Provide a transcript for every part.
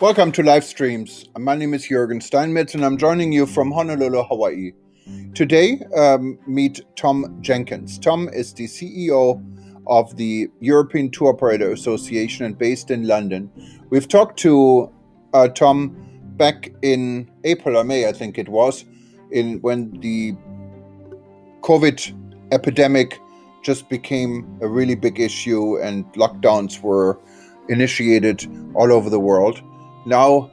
Welcome to live streams. My name is Jürgen Steinmetz and I'm joining you from Honolulu, Hawaii. Today, meet Tom Jenkins. Tom is the CEO of the European Tour Operator Association and based in London. We've talked to Tom back in April or May, I think it was, when the COVID epidemic just became a really big issue and lockdowns were initiated all over the world. Now,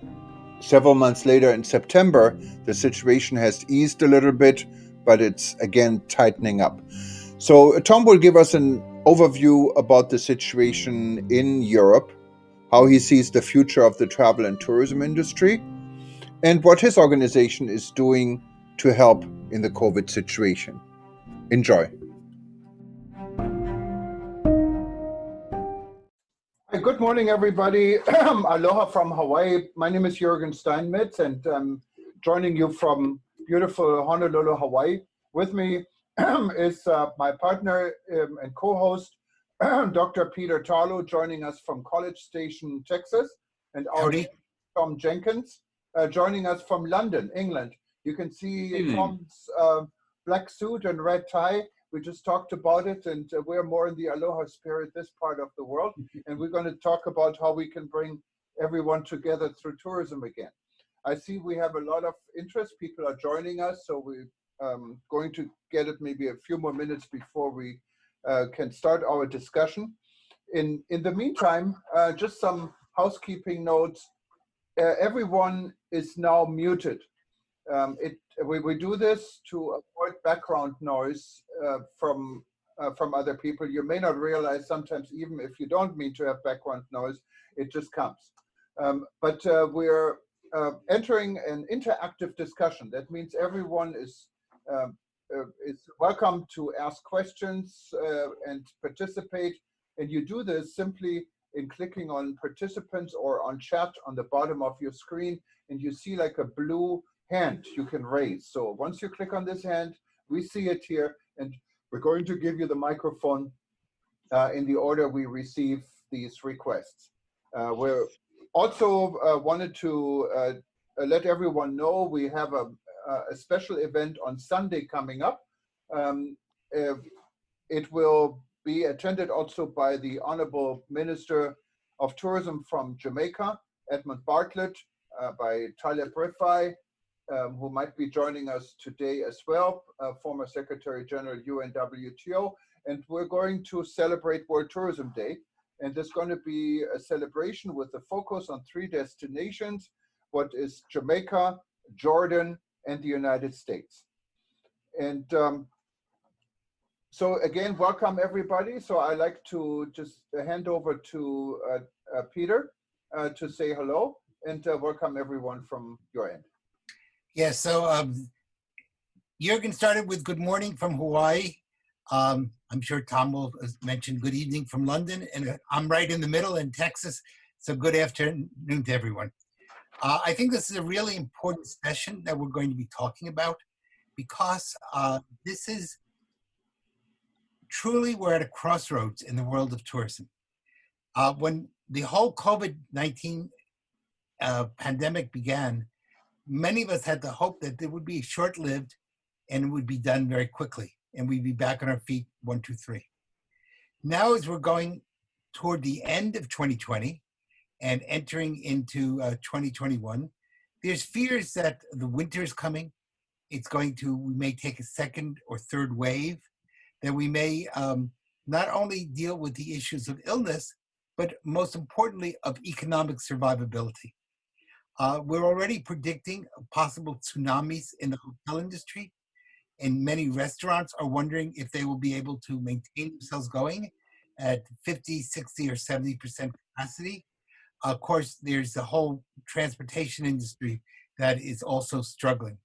several months later in September, the situation has eased a little bit, but it's again tightening up. So Tom will give us an overview about the situation in Europe, how he sees the future of the travel and tourism industry, and what his organization is doing to help in the COVID situation. Enjoy. Hi, good morning, everybody. Aloha from Hawaii. My name is Jürgen Steinmetz, and I'm joining you from beautiful Honolulu, Hawaii. With me is my partner and co-host, Dr. Peter Tarlow, joining us from College Station, Texas, and our Tom Jenkins, joining us from London, England. You can see Tom's black suit and red tie. We just talked about it, and we're more in the aloha spirit, this part of the world. And we're going to talk about how we can bring everyone together through tourism again. I see we have a lot of interest. People are joining us, so we're going to get it maybe a few more minutes before we can start our discussion. In the meantime, just some housekeeping notes. Everyone is now muted. We do this to avoid background noise from other people. You may not realize sometimes, even if you don't mean to have background noise, it just comes. But we're entering an interactive discussion. That means everyone is welcome to ask questions and participate. And you do this simply in clicking on participants or on chat on the bottom of your screen, and you see like a blue hand you can raise. So once you click on this hand, we see it here, and we're going to give you the microphone in the order we receive these requests. We're also wanted to let everyone know we have a special event on Sunday coming up. It will be attended also by the Honorable Minister of Tourism from Jamaica, Edmund Bartlett, by Taleb Rifai, who might be joining us today as well, former Secretary General UNWTO. And we're going to celebrate World Tourism Day. And there's going to be a celebration with a focus on 3 destinations, what is Jamaica, Jordan, and the United States. And so again, welcome everybody. So I like to just hand over to Peter to say hello, and welcome everyone from your end. Yeah, so Jürgen started with good morning from Hawaii. I'm sure Tom will mention good evening from London, and I'm right in the middle in Texas, so good afternoon to everyone. I think this is a really important session that we're going to be talking about, because this is truly, we're at a crossroads in the world of tourism. When the whole COVID-19 pandemic began, many of us had the hope that it would be short-lived and it would be done very quickly, and we'd be back on our feet 1, 2, 3. Now, as we're going toward the end of 2020 and entering into 2021, there's fears that the winter is coming. We may take a second or third wave, that we may not only deal with the issues of illness, but most importantly, of economic survivability. We're already predicting possible tsunamis in the hotel industry, and many restaurants are wondering if they will be able to maintain themselves going at 50, 60, or 70% capacity. Of course, there's the whole transportation industry that is also struggling.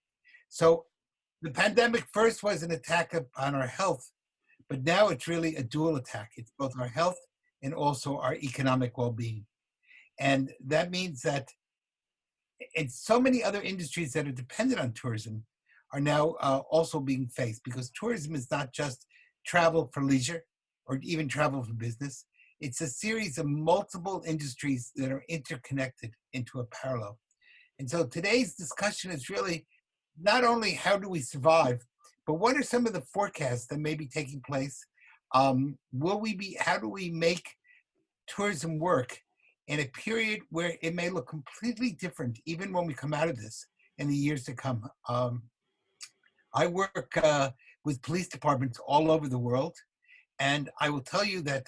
So the pandemic first was an attack on our health, but now it's really a dual attack. It's both our health and also our economic well-being. And that means that so many other industries that are dependent on tourism are now also being faced, because tourism is not just travel for leisure or even travel for business. It's a series of multiple industries that are interconnected into a parallel. And so today's discussion is really not only how do we survive, but what are some of the forecasts that may be taking place? How do we make tourism work in a period where it may look completely different, even when we come out of this in the years to come? I work with police departments all over the world, and I will tell you that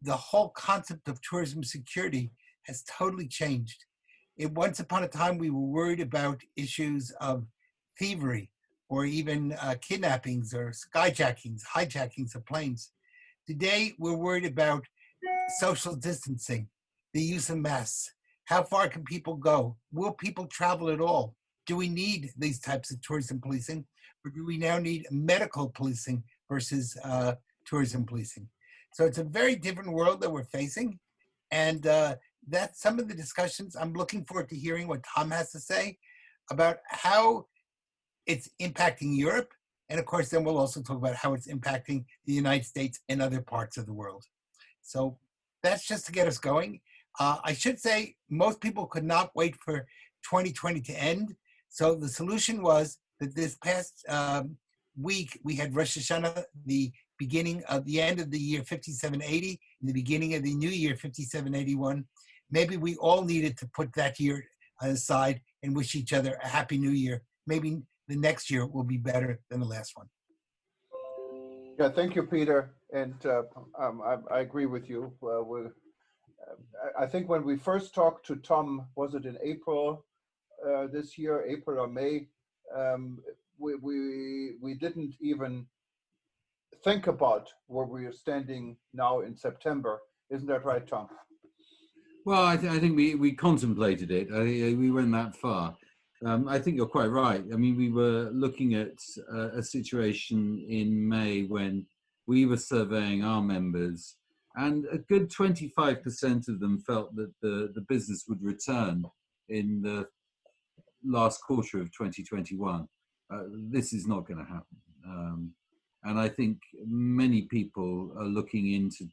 the whole concept of tourism security has totally changed. Once upon a time, we were worried about issues of thievery or even kidnappings or skyjackings, hijackings of planes. Today, we're worried about social distancing, the use of masks. How far can people go? Will people travel at all? Do we need these types of tourism policing, or do we now need medical policing versus tourism policing? So it's a very different world that we're facing, and that's some of the discussions. I'm looking forward to hearing what Tom has to say about how it's impacting Europe, and of course, then we'll also talk about how it's impacting the United States and other parts of the world. So that's just to get us going. I should say most people could not wait for 2020 to end. So the solution was that this past week, we had Rosh Hashanah, the beginning of the end of the year 5780, and the beginning of the new year 5781. Maybe we all needed to put that year aside and wish each other a happy new year. Maybe the next year will be better than the last one. Yeah, thank you, Peter. And I agree with you. I think when we first talked to Tom, was it in April this year, April or May? We didn't even think about where we are standing now in September. Isn't that right, Tom? Well, I think we contemplated it. We went that far. I think you're quite right. I mean, we were looking at a situation in May when we were surveying our members, and a good 25% of them felt that the business would return in the last quarter of 2021. This is not going to happen. And I think many people are looking into,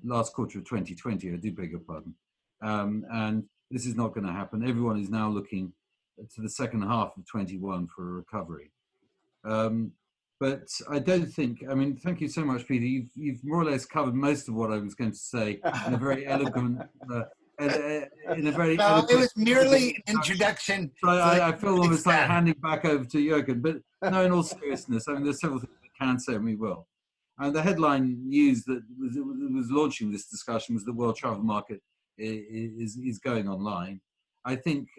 last quarter of 2020, I do beg your pardon. And this is not going to happen. Everyone is now looking to the second half of 21 for a recovery. But I don't think, I mean, thank you so much, Peter. You've more or less covered most of what I was going to say in a very eloquent, it was merely an introduction. So I feel almost like handing back over to Jürgen. But no, in all seriousness, I mean, there's several things we can say and we will. And the headline news that was launching this discussion was the world travel market is going online. I think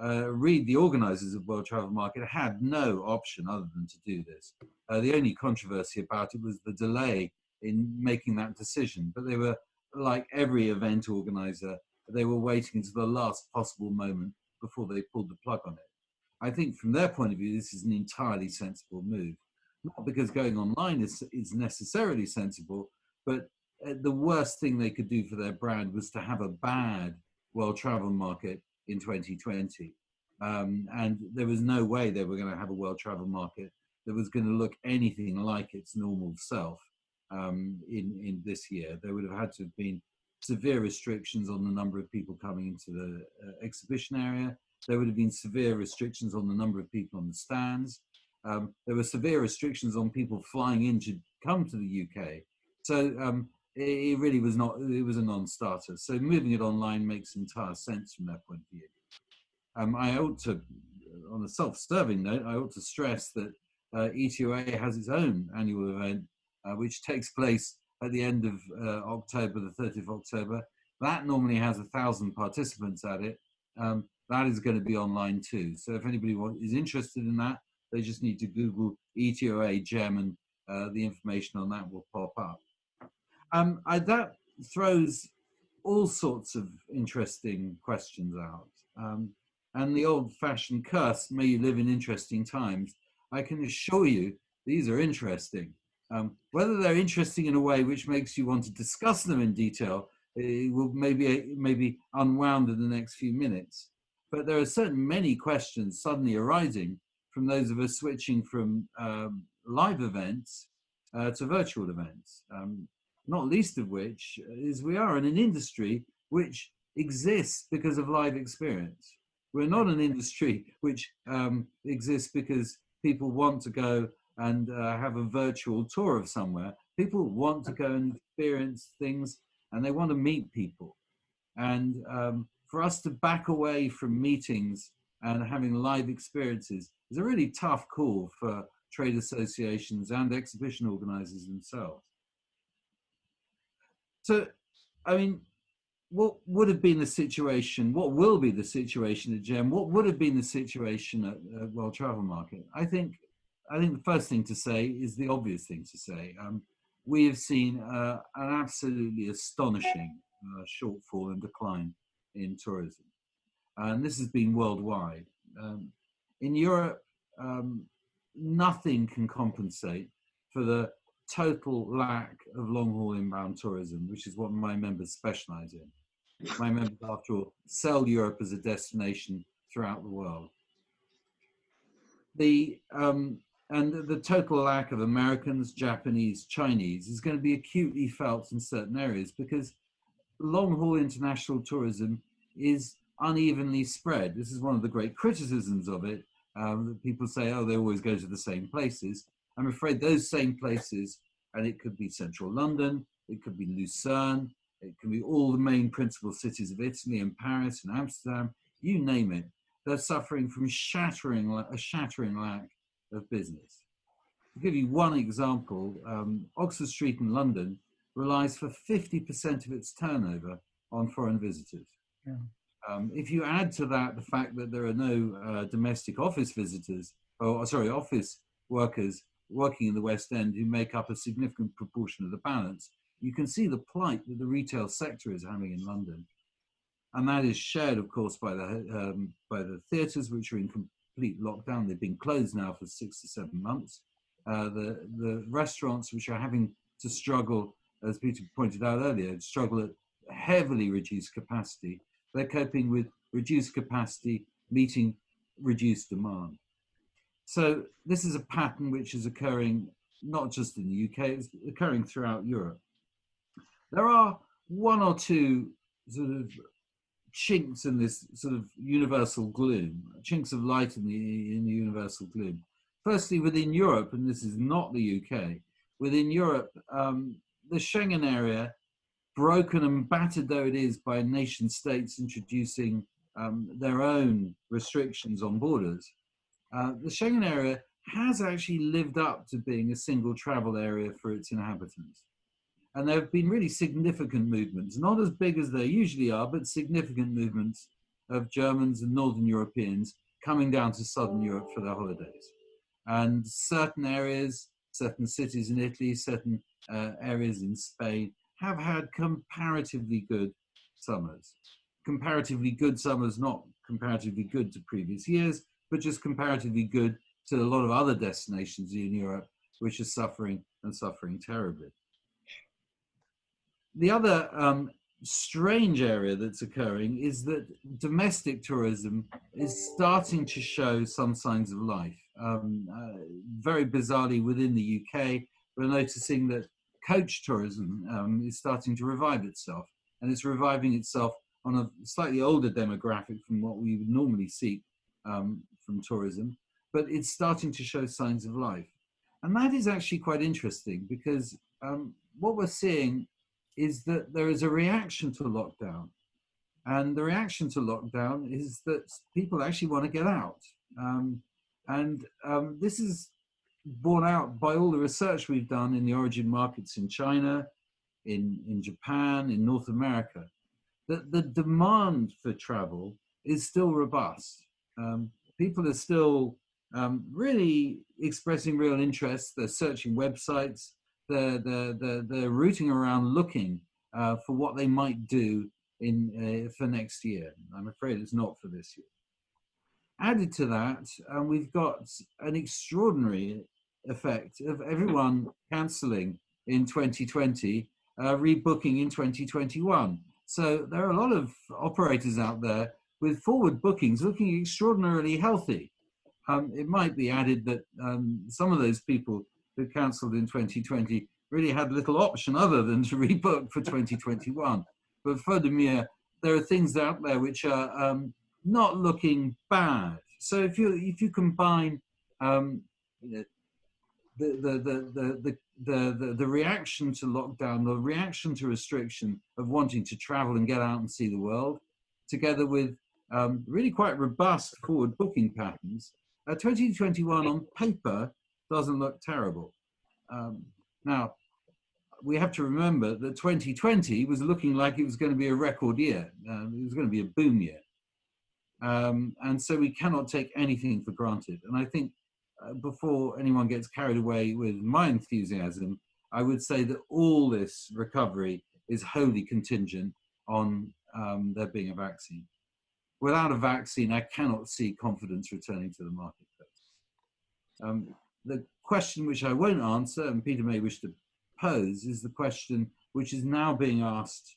Reed, the organizers of World Travel Market, had no option other than to do this. The only controversy about it was the delay in making that decision. But they were, like every event organizer, they were waiting until the last possible moment before they pulled the plug on it. I think from their point of view, this is an entirely sensible move. Not because going online is necessarily sensible, but the worst thing they could do for their brand was to have a bad World Travel Market in 2020. And there was no way they were going to have a World Travel Market that was going to look anything like its normal self in this year. There would have had to have been severe restrictions on the number of people coming into the exhibition area. There would have been severe restrictions on the number of people on the stands. There were severe restrictions on people flying in to come to the UK. So it really was not, it was a non-starter. So moving it online makes entire sense from that point of view. I ought to, on a self-serving note, I ought to stress that ETOA has its own annual event, which takes place at the end of October, the 30th of October. That normally has 1,000 participants at it. That is going to be online too. So if anybody is interested in that, they just need to Google ETOA GEM and the information on that will pop up. That throws all sorts of interesting questions out. And the old-fashioned curse, may you live in interesting times, I can assure you these are interesting. Whether they're interesting in a way which makes you want to discuss them in detail, it will maybe unwound in the next few minutes. But there are certainly many questions suddenly arising from those of us switching from live events to virtual events. not least of which is we are in an industry which exists because of live experience. We're not an industry which exists because people want to go and have a virtual tour of somewhere. People want to go and experience things, and they want to meet people. And for us to back away from meetings and having live experiences is a really tough call for trade associations and exhibition organizers themselves. So, I mean, what would have been the situation, what will be the situation at GEM, what would have been the situation at World Travel Market? I think the first thing to say is the obvious thing to say. We have seen an absolutely astonishing shortfall and decline in tourism. And this has been worldwide. In Europe, nothing can compensate for the total lack of long-haul inbound tourism, which is what my members specialize in. My members, after all, sell Europe as a destination throughout the world. And the total lack of Americans, Japanese, Chinese is going to be acutely felt in certain areas because long-haul international tourism is unevenly spread. This is one of the great criticisms of it, that people say, oh, they always go to the same places. I'm afraid those same places, and it could be central London, it could be Lucerne, it can be all the main principal cities of Italy and Paris and Amsterdam, you name it, they're suffering from a shattering lack of business. To give you one example, Oxford Street in London relies for 50% of its turnover on foreign visitors. Yeah. If you add to that the fact that there are no domestic office visitors, office workers working in the West End who make up a significant proportion of the balance, you can see the plight that the retail sector is having in London. And that is shared, of course, by the theatres, which are in complete lockdown. They've been closed now for 6 to 7 months. The restaurants, which are having to struggle, as Peter pointed out earlier, struggle at heavily reduced capacity. They're coping with reduced capacity, meeting reduced demand. So this is a pattern which is occurring not just in the UK, it's occurring throughout Europe. There are one or two sort of chinks in this sort of universal gloom, chinks of light in the universal gloom. Firstly, within Europe, and this is not the UK, within Europe, the Schengen area, broken and battered though it is by nation states introducing their own restrictions on borders, the Schengen area has actually lived up to being a single travel area for its inhabitants. And there have been really significant movements, not as big as they usually are, but significant movements of Germans and Northern Europeans coming down to Southern Europe for their holidays. And certain areas, certain cities in Italy, certain areas in Spain have had comparatively good summers. Comparatively good summers, not comparatively good to previous years, but just comparatively good to a lot of other destinations in Europe, which are suffering and suffering terribly. The other strange area that's occurring is that domestic tourism is starting to show some signs of life. Very bizarrely within the UK, we're noticing that coach tourism is starting to revive itself, and it's reviving itself on a slightly older demographic from what we would normally seek from tourism, but it's starting to show signs of life. And that is actually quite interesting because what we're seeing is that there is a reaction to lockdown. And the reaction to lockdown is that people actually want to get out. This is borne out by all the research we've done in the origin markets in China, in Japan, in North America, that the demand for travel is still robust. People are still really expressing real interest. They're searching websites. They're rooting around looking for what they might do for next year. I'm afraid it's not for this year. Added to that, we've got an extraordinary effect of everyone cancelling in 2020, rebooking in 2021. So there are a lot of operators out there with forward bookings looking extraordinarily healthy. It might be added that some of those people who cancelled in 2020 really had little option other than to rebook for 2021. But furthermore, there are things out there which are not looking bad. So if you combine you know, the reaction to lockdown, the reaction to restriction of wanting to travel and get out and see the world, together with really quite robust forward booking patterns, 2021 on paper doesn't look terrible. Now, we have to remember that 2020 was looking like it was going to be a record year. It was going to be a boom year. And so we cannot take anything for granted. And I think before anyone gets carried away with my enthusiasm, I would say that all this recovery is wholly contingent on there being a vaccine. Without a vaccine, I cannot see confidence returning to the marketplace. The question which I won't answer, and Peter may wish to pose, is the question which is now being asked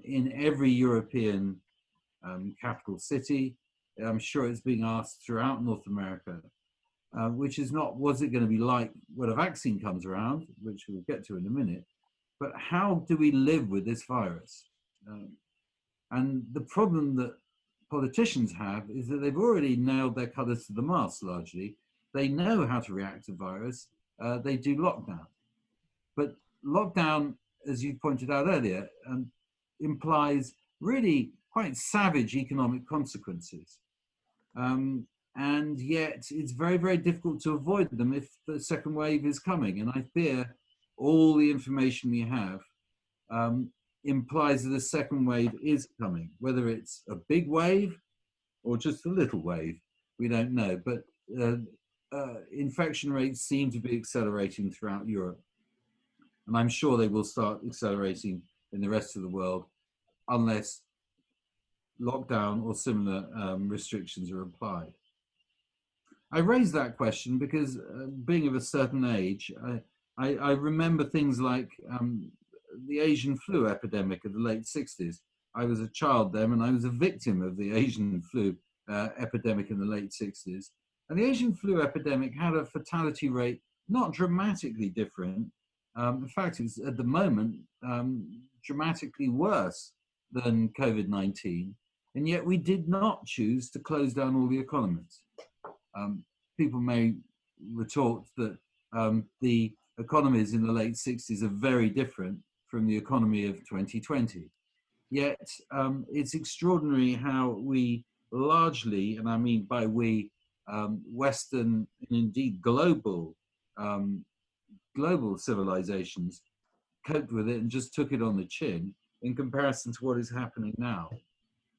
in every European capital city. I'm sure it's being asked throughout North America, which is not, what's it going to be like when a vaccine comes around, which we'll get to in a minute, but how do we live with this virus? And the problem that politicians have is that they've already nailed their colours to the mast largely. They know how to react to virus. They do lockdown. But lockdown, as you pointed out earlier, implies really quite savage economic consequences. And yet it's very, very difficult to avoid them if the second wave is coming. And I fear all the information we have implies that the second wave is coming, whether it's a big wave or just a little wave, we don't know. But infection rates seem to be accelerating throughout Europe. And I'm sure they will start accelerating in the rest of the world unless lockdown or similar restrictions are applied. I raise that question because being of a certain age, I remember things like the Asian flu epidemic of the late 60s. I was a child then and I was a victim of the Asian flu epidemic in the late 60s. And the Asian flu epidemic had a fatality rate not dramatically different. In fact, it's at the moment dramatically worse than COVID-19. And yet we did not choose to close down all the economies. People may retort that the economies in the late 60s are very different from the economy of 2020. Yet it's extraordinary how we largely, and I mean by we, Western and indeed global civilizations coped with it and just took it on the chin in comparison to what is happening now.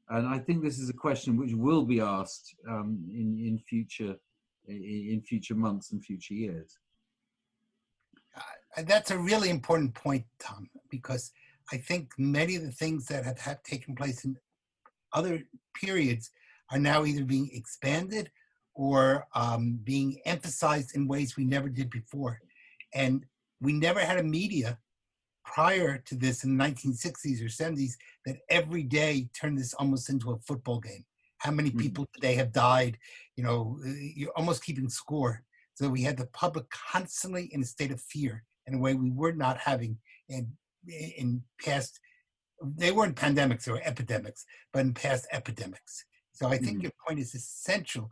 And I think this is a question which will be asked in future months and future years. That's a really important point, Tom, because I think many of the things that have taken place in other periods are now either being expanded or being emphasized in ways we never did before. And we never had a media prior to this in the 1960s or 70s that every day turned this almost into a football game. How many people today have died? You know, you're almost keeping score. So we had the public constantly in a state of fear in a way we were not having in past, they weren't pandemics, they were epidemics, but in past epidemics. So I think your point is essential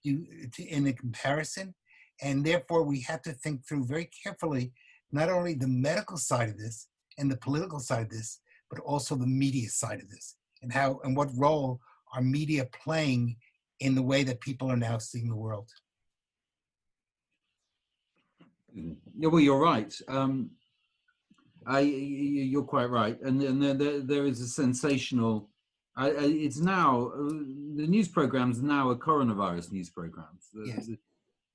in the comparison. And therefore we have to think through very carefully, not only the medical side of this and the political side of this, but also the media side of this and how and what role are media playing in the way that people are now seeing the world. Yeah, well, you're right. You're quite right. And there is a sensational, it's now, the news programs now are coronavirus news programs. Yes.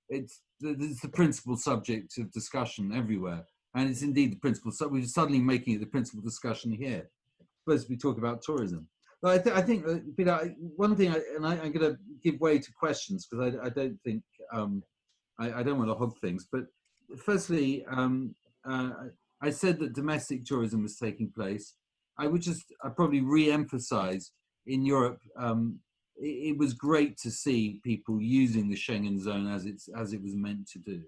It's the principal subject of discussion everywhere. And it's indeed the principal, so we're suddenly making it the principal discussion here. First we talk about tourism. But I think, Peter, one thing, I'm going to give way to questions because I don't think, I don't want to hog things. But firstly, I said that domestic tourism was taking place. I would just probably re-emphasize in Europe, it was great to see people using the Schengen zone as it was meant to do.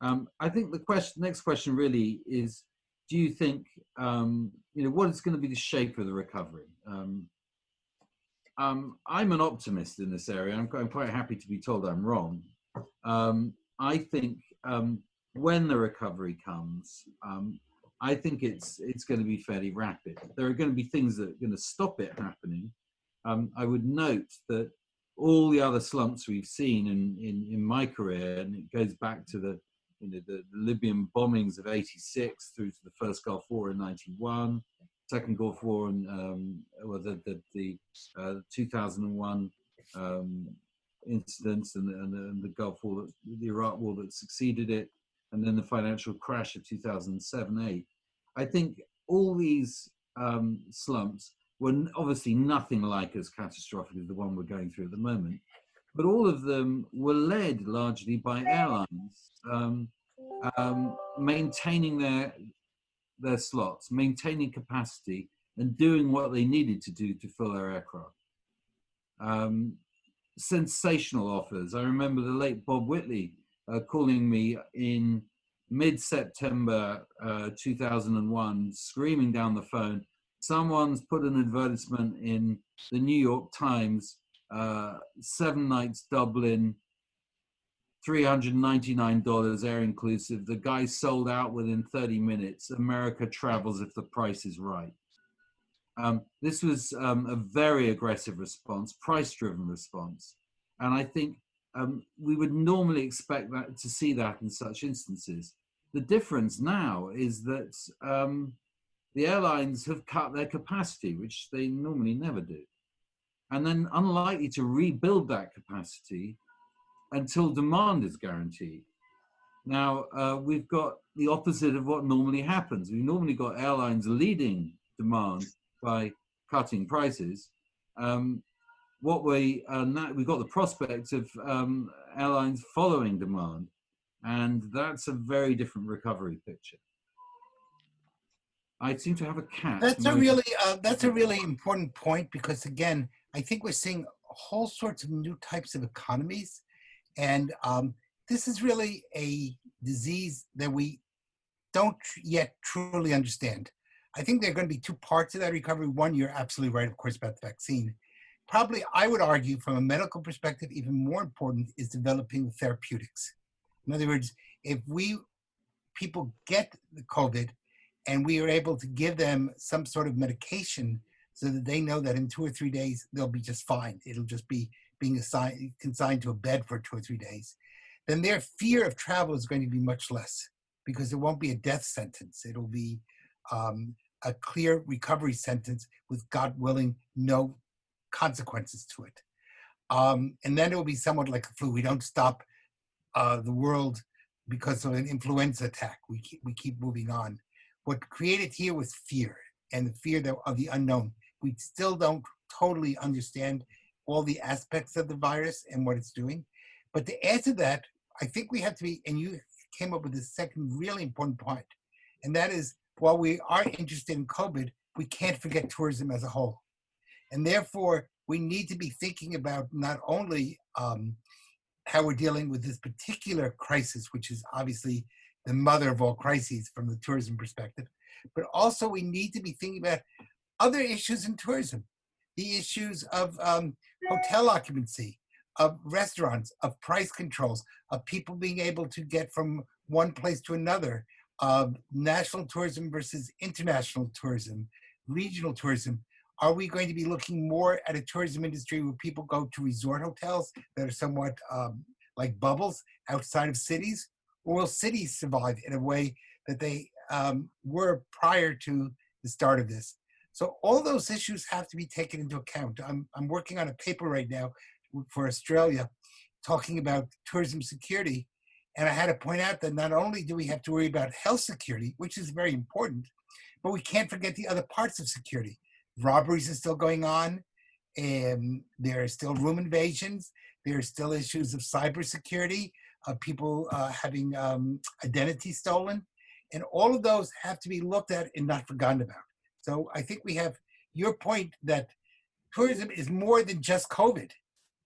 I think the next question really is, do you think, what is going to be the shape of the recovery? I'm an optimist in this area. I'm quite happy to be told I'm wrong. I think when the recovery comes, I think it's going to be fairly rapid. There are going to be things that are going to stop it happening. I would note that all the other slumps we've seen in my career, and it goes back to the Libyan bombings of '86 through to the first Gulf War in '91, second Gulf War, and the 2001 incidents, and the Gulf War, the Iraq War that succeeded it, and then the financial crash of 2007-8. I think all these slumps were obviously nothing like as catastrophic as the one we're going through at the moment, but all of them were led largely by airlines maintaining their slots, maintaining capacity, and doing what they needed to do to fill their aircraft. Sensational offers. I remember the late Bob Whitley calling me in mid-September 2001, screaming down the phone, someone's put an advertisement in the New York Times, 7 nights Dublin, $399 air inclusive. The guy sold out within 30 minutes. America travels if the price is right. This was a very aggressive response, price-driven response. And I think we would normally expect to see that in such instances. The difference now is that the airlines have cut their capacity, which they normally never do, and then unlikely to rebuild that capacity until demand is guaranteed. Now, we've got the opposite of what normally happens. We've normally got airlines leading demand by cutting prices. We've got the prospect of airlines following demand, and that's a very different recovery picture. I seem to have a cat. That's a really important point, because again, I think we're seeing whole sorts of new types of economies, and this is really a disease that we don't yet truly understand. I think there are going to be two parts of that recovery. One, you're absolutely right, of course, about the vaccine. Probably, I would argue, from a medical perspective, even more important is developing the therapeutics. In other words, if people get the COVID and we are able to give them some sort of medication so that they know that in 2 or 3 days, they'll be just fine. It'll just be being consigned to a bed for 2 or 3 days. Then their fear of travel is going to be much less, because it won't be a death sentence. It'll be a clear recovery sentence with, God willing, no consequences to it. And then it will be somewhat like a flu. We don't stop the world because of an influenza attack. We keep moving on. What created here was fear, and the fear of the unknown. We still don't totally understand all the aspects of the virus and what it's doing. But to add to that, I think we have to be, and you came up with the second really important point, and that is, while we are interested in COVID, we can't forget tourism as a whole. And therefore, we need to be thinking about not only how we're dealing with this particular crisis, which is obviously the mother of all crises from the tourism perspective, but also we need to be thinking about other issues in tourism, the issues of hotel occupancy, of restaurants, of price controls, of people being able to get from one place to another, of national tourism versus international tourism, regional tourism. Are we going to be looking more at a tourism industry where people go to resort hotels that are somewhat like bubbles outside of cities? Or will cities survive in a way that they were prior to the start of this? So all those issues have to be taken into account. I'm working on a paper right now for Australia talking about tourism security. And I had to point out that not only do we have to worry about health security, which is very important, but we can't forget the other parts of security. Robberies are still going on, and there are still room invasions. There are still issues of cybersecurity, of people having identity stolen. And all of those have to be looked at and not forgotten about. So I think we have your point that tourism is more than just COVID.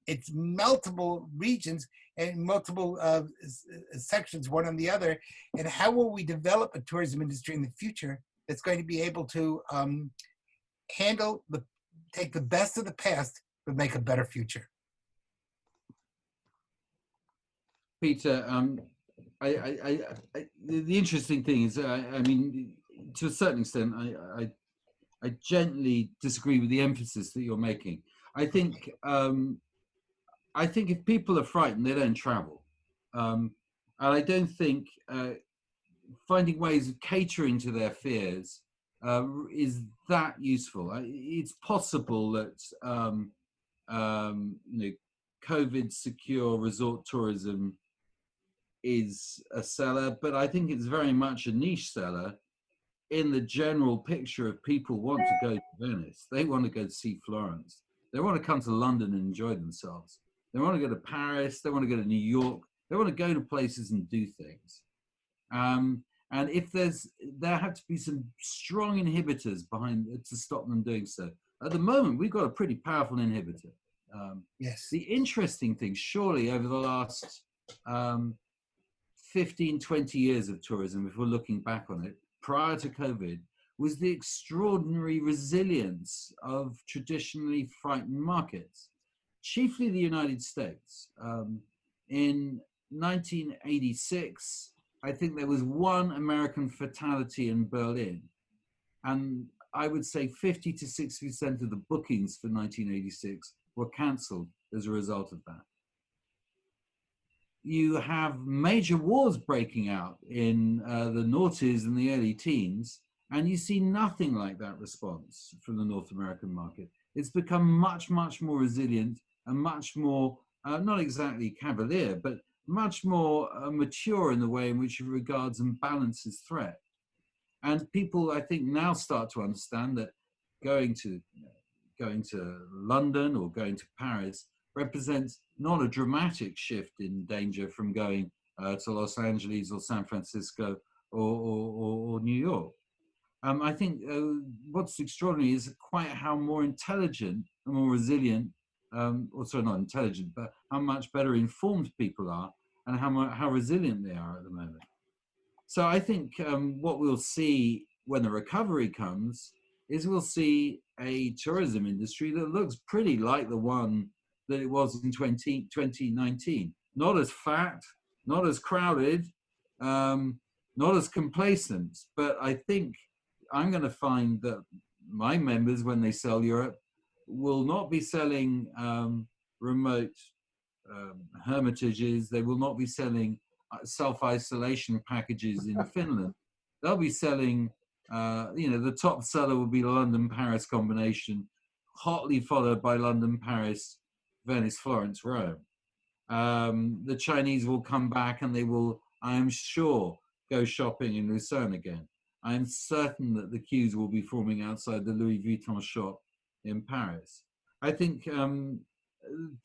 it's multiple regions and multiple sections, one on the other. And how will we develop a tourism industry in the future that's going to be able to take the best of the past, but make a better future? Peter, the interesting thing is, I mean, to a certain extent, I gently disagree with the emphasis that you're making. I think if people are frightened, they don't travel, and I don't think finding ways of catering to their fears is that useful. It's possible that COVID secure resort tourism is a seller, but I think it's very much a niche seller in the general picture of people want to go to Venice. They want to go to see Florence. They want to come to London and enjoy themselves. They want to go to Paris. They want to go to New York. They want to go to places and do things. And if there have to be some strong inhibitors behind it to stop them doing so. At the moment, we've got a pretty powerful inhibitor. Yes. The interesting thing, surely over the last 15, 20 years of tourism, if we're looking back on it, prior to COVID, was the extraordinary resilience of traditionally frightened markets, chiefly the United States. In 1986, I think there was one American fatality in Berlin, and I would say 50 to 60% of the bookings for 1986 were cancelled as a result of that. You have major wars breaking out in the noughties and the early teens, and you see nothing like that response from the North American market. It's become much, much more resilient and much more, not exactly cavalier, but much more mature in the way in which it regards and balances threat. And people, I think, now start to understand that going to London or going to Paris represents not a dramatic shift in danger from going to Los Angeles or San Francisco or New York. I think what's extraordinary is quite how more intelligent and more resilient, or sorry, not intelligent, but how much better informed people are and how resilient they are at the moment. So I think what we'll see when the recovery comes is we'll see a tourism industry that looks pretty like the one that it was in 2019. Not as fat, not as crowded, not as complacent, but I think I'm going to find that my members, when they sell Europe, will not be selling remote hermitages. They will not be selling self-isolation packages in Finland. They'll be selling, the top seller will be the London-Paris combination, hotly followed by London-Paris, Venice, Florence, Rome. The Chinese will come back and they will, I am sure, go shopping in Lucerne again. I am certain that the queues will be forming outside the Louis Vuitton shop in Paris. I think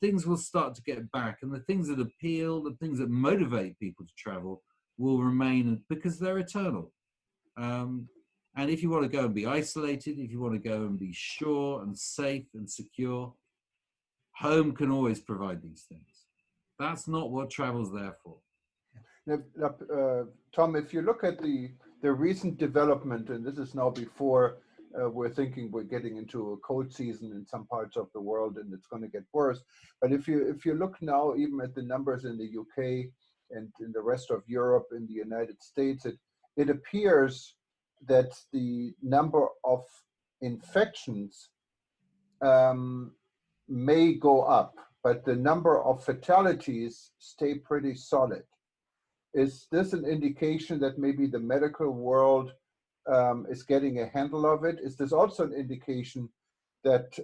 things will start to get back, and the things that appeal, the things that motivate people to travel will remain because they're eternal. And if you want to go and be isolated, if you want to go and be sure and safe and secure, home can always provide these things. That's not what travel's there for. Tom, if you look at the recent development, and this is now before we're thinking we're getting into a cold season in some parts of the world and it's going to get worse. But if you look now even at the numbers in the UK and in the rest of Europe, in the United States, it appears that the number of infections may go up, but the number of fatalities stay pretty solid. Is this an indication that maybe the medical world is getting a handle of it? Is this also an indication that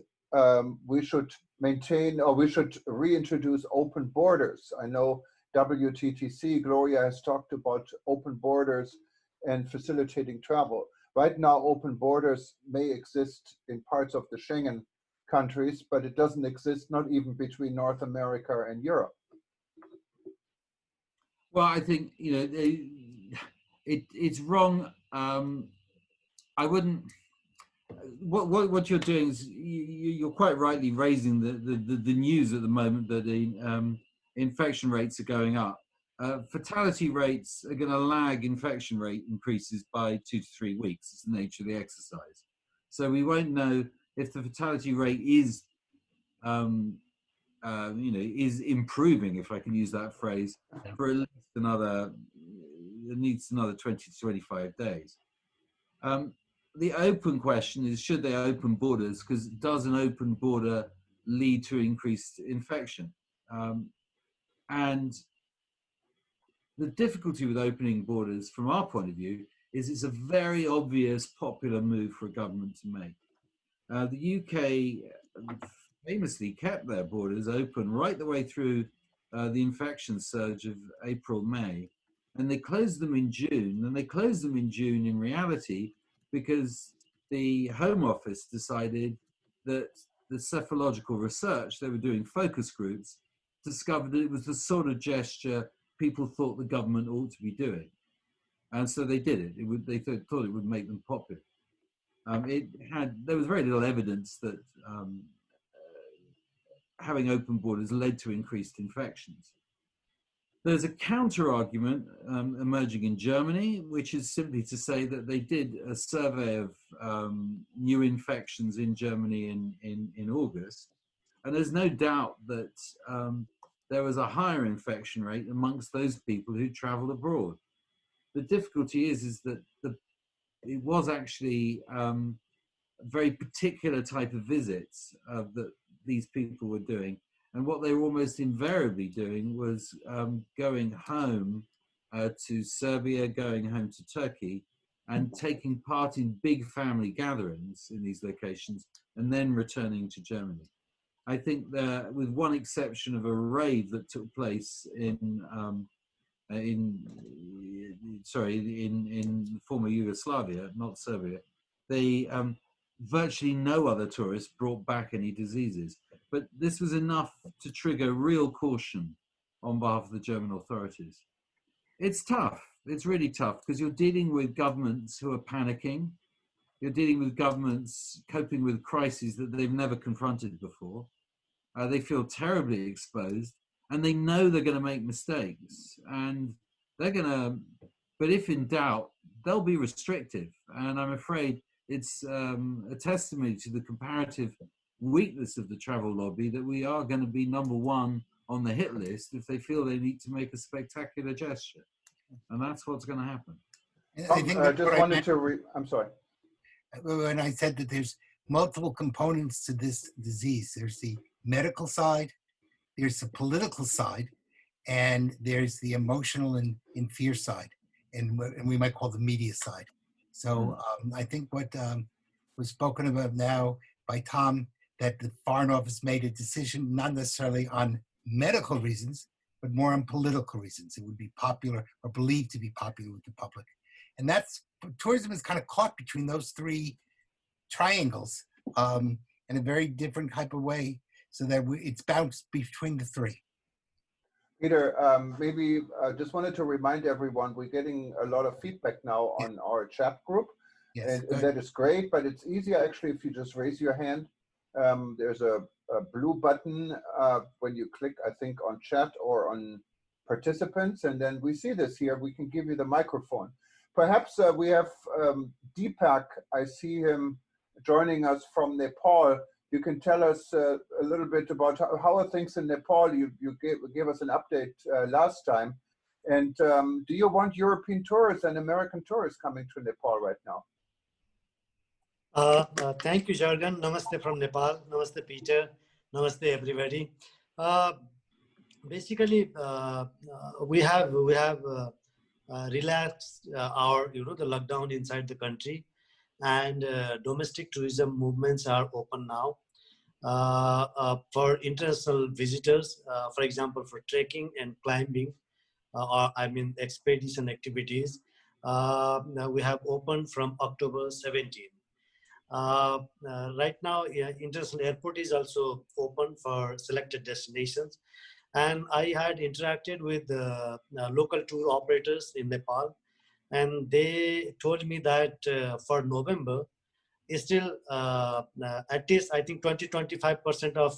we should maintain, or we should reintroduce open borders? I know WTTC, Gloria, has talked about open borders and facilitating travel. Right now, open borders may exist in parts of the Schengen countries, but it doesn't exist, not even between North America and Europe. Well, I think, it's wrong. I wouldn't, what you're doing is you're quite rightly raising the news at the moment that the infection rates are going up. Fatality rates are going to lag infection rate increases by 2 to 3 weeks. It's the nature of the exercise. So we won't know if the fatality rate is, is improving, if I can use that phrase, for at least another 20 to 25 days. The open question is, should they open borders? Because does an open border lead to increased infection? And the difficulty with opening borders, from our point of view, is it's a very obvious popular move for a government to make. The UK famously kept their borders open right the way through the infection surge of April, May, and they closed them in June. And they closed them in June in reality because the Home Office decided that the cephalological research, they were doing focus groups, discovered that it was the sort of gesture people thought the government ought to be doing. And so they did it. They thought it would make them popular. There was very little evidence that having open borders led to increased infections. There's a counter argument emerging in Germany, which is simply to say that they did a survey of new infections in Germany in August. And there's no doubt that there was a higher infection rate amongst those people who travel abroad. The difficulty is that it was actually a very particular type of visits that these people were doing. And what they were almost invariably doing was going home to Serbia, going home to Turkey, and taking part in big family gatherings in these locations, and then returning to Germany. I think that, with one exception of a rave that took place in former Yugoslavia, not Serbia, virtually no other tourists brought back any diseases. But this was enough to trigger real caution on behalf of the German authorities. It's tough. It's really tough because you're dealing with governments who are panicking. You're dealing with governments coping with crises that they've never confronted before. They feel terribly exposed, and they know they're going to make mistakes. And they're going to, but if in doubt, they'll be restrictive. And I'm afraid it's a testimony to the comparative weakness of the travel lobby that we are going to be number one on the hit list if they feel they need to make a spectacular gesture. And that's what's going to happen. I think I just wanted to I'm sorry. When I said that there's multiple components to this disease, there's the medical side, there's the political side, and there's the emotional and fear side, and we might call the media side. So I think what was spoken about now by Tom, that the Foreign Office made a decision not necessarily on medical reasons, but more on political reasons. It would be popular or believed to be popular with the public. And that's, tourism is kind of caught between those three triangles in a very different type of way, so that it's bounced between the three. Peter, maybe just wanted to remind everyone, we're getting a lot of feedback now on our chat group. Yes, and that is great, but it's easier actually if you just raise your hand. There's a blue button when you click, I think, on chat or on participants, and then we see this here. We can give you the microphone. Perhaps we have Deepak. I see him joining us from Nepal. You can tell us a little bit about how are things in Nepal. You gave us an update last time. And do you want European tourists and American tourists coming to Nepal right now? Thank you, Jürgen. Namaste from Nepal. Namaste, Peter. Namaste, everybody. Basically, we have relaxed our the lockdown inside the country, and domestic tourism movements are open now for international visitors. For example, for trekking and climbing, expedition activities. We have opened from October 17. Right now, international airport is also open for selected destinations. And I had interacted with local tour operators in Nepal, and they told me that for November, is still at least I think 20-25% of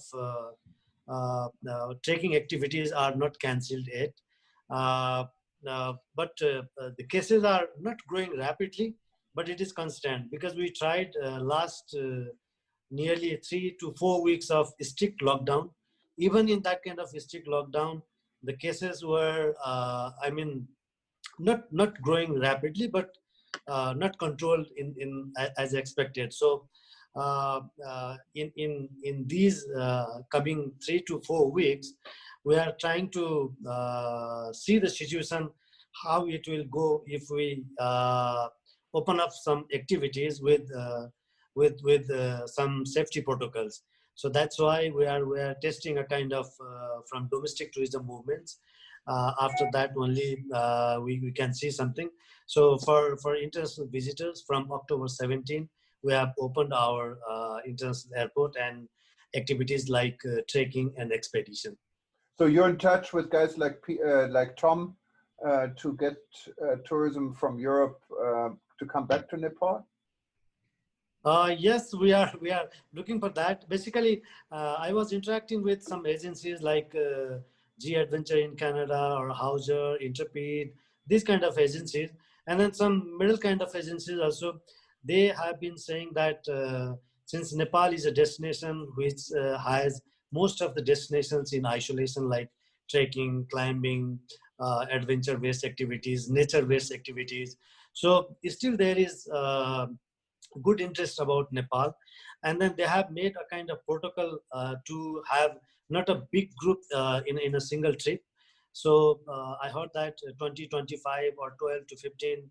trekking activities are not cancelled yet. But the cases are not growing rapidly, but it is constant because we tried last nearly 3 to 4 weeks of strict lockdown. Even in that kind of strict lockdown, the cases were, not growing rapidly, but not controlled in as expected. So in these coming 3 to 4 weeks, we are trying to see the situation, how it will go if we open up some activities with some safety protocols. So that's why we are testing a kind of from domestic tourism movements. After that only we can see something. So for international visitors from October 17, we have opened our international airport and activities like trekking and expedition. So you're in touch with guys like Tom to get tourism from Europe to come back to Nepal? Yes, we are looking for that. Basically, I was interacting with some agencies like G Adventure in Canada or Hauser, Intrepid, these kind of agencies, and then some middle kind of agencies also. They have been saying that since Nepal is a destination which has most of the destinations in isolation, like trekking, climbing, adventure-based activities, nature-based activities. So still there is good interest about Nepal, and then they have made a kind of protocol to have not a big group in a single trip. So I heard that 20, 25 or 12 to 15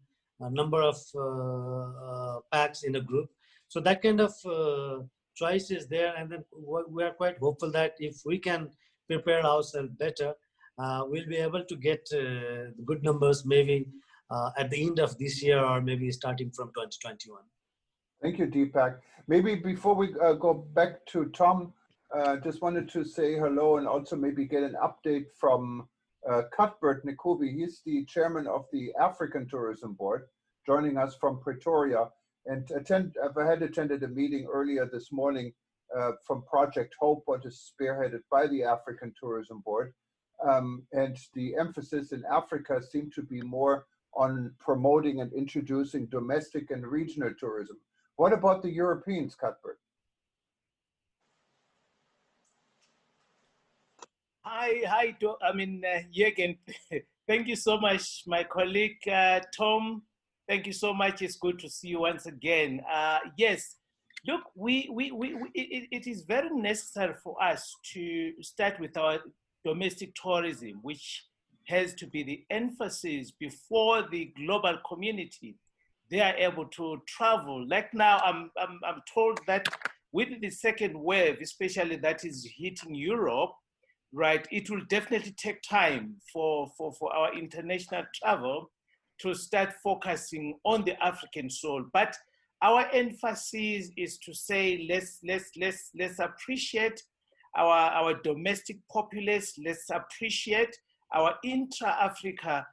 number of packs in a group. So that kind of choice is there, and then we are quite hopeful that if we can prepare ourselves better, we'll be able to get good numbers maybe at the end of this year or maybe starting from 2021. Thank you, Deepak. Maybe before we go back to Tom, just wanted to say hello and also maybe get an update from Cuthbert Nkubi. He's the chairman of the African Tourism Board, joining us from Pretoria. And I had attended a meeting earlier this morning from Project Hope, what is spearheaded by the African Tourism Board. And the emphasis in Africa seemed to be more on promoting and introducing domestic and regional tourism. What about the Europeans, Cuthbert? Hi, Jürgen, thank you so much, my colleague, Tom. Thank you so much. It's good to see you once again. Yes, look, it is very necessary for us to start with our domestic tourism, which has to be the emphasis before the global community. They are able to travel. Like now, I'm told that with the second wave, especially that is hitting Europe, right, it will definitely take time for our international travel to start focusing on the African soul. But our emphasis is to say, let's appreciate our domestic populace. Let's appreciate our intra-Africa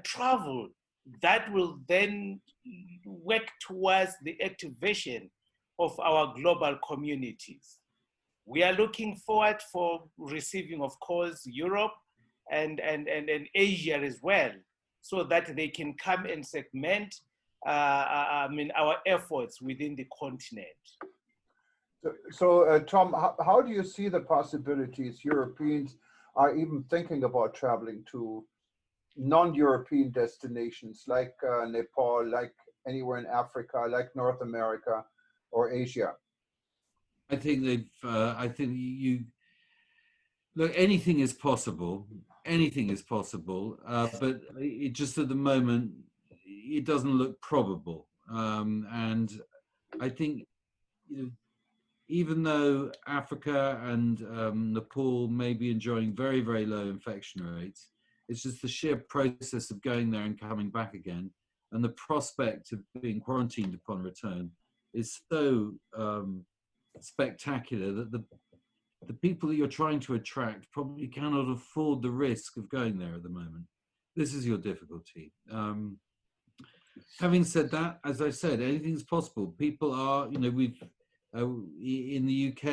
travel that will then work towards the activation of our global communities. We are looking forward for receiving, of course, Europe and Asia as well, so that they can come and segment our efforts within the continent. So Tom, how do you see the possibilities Europeans are even thinking about traveling to non-European destinations like Nepal, like anywhere in Africa, like North America or Asia? I think look, anything is possible. Anything is possible, but it just at the moment, it doesn't look probable. And I think, even though Africa and Nepal may be enjoying very, very low infection rates, it's just the sheer process of going there and coming back again, and the prospect of being quarantined upon return is so spectacular that the people that you're trying to attract probably cannot afford the risk of going there at the moment. This is your difficulty. Having said that, as I said, anything's possible. People are, you know, we've in the UK,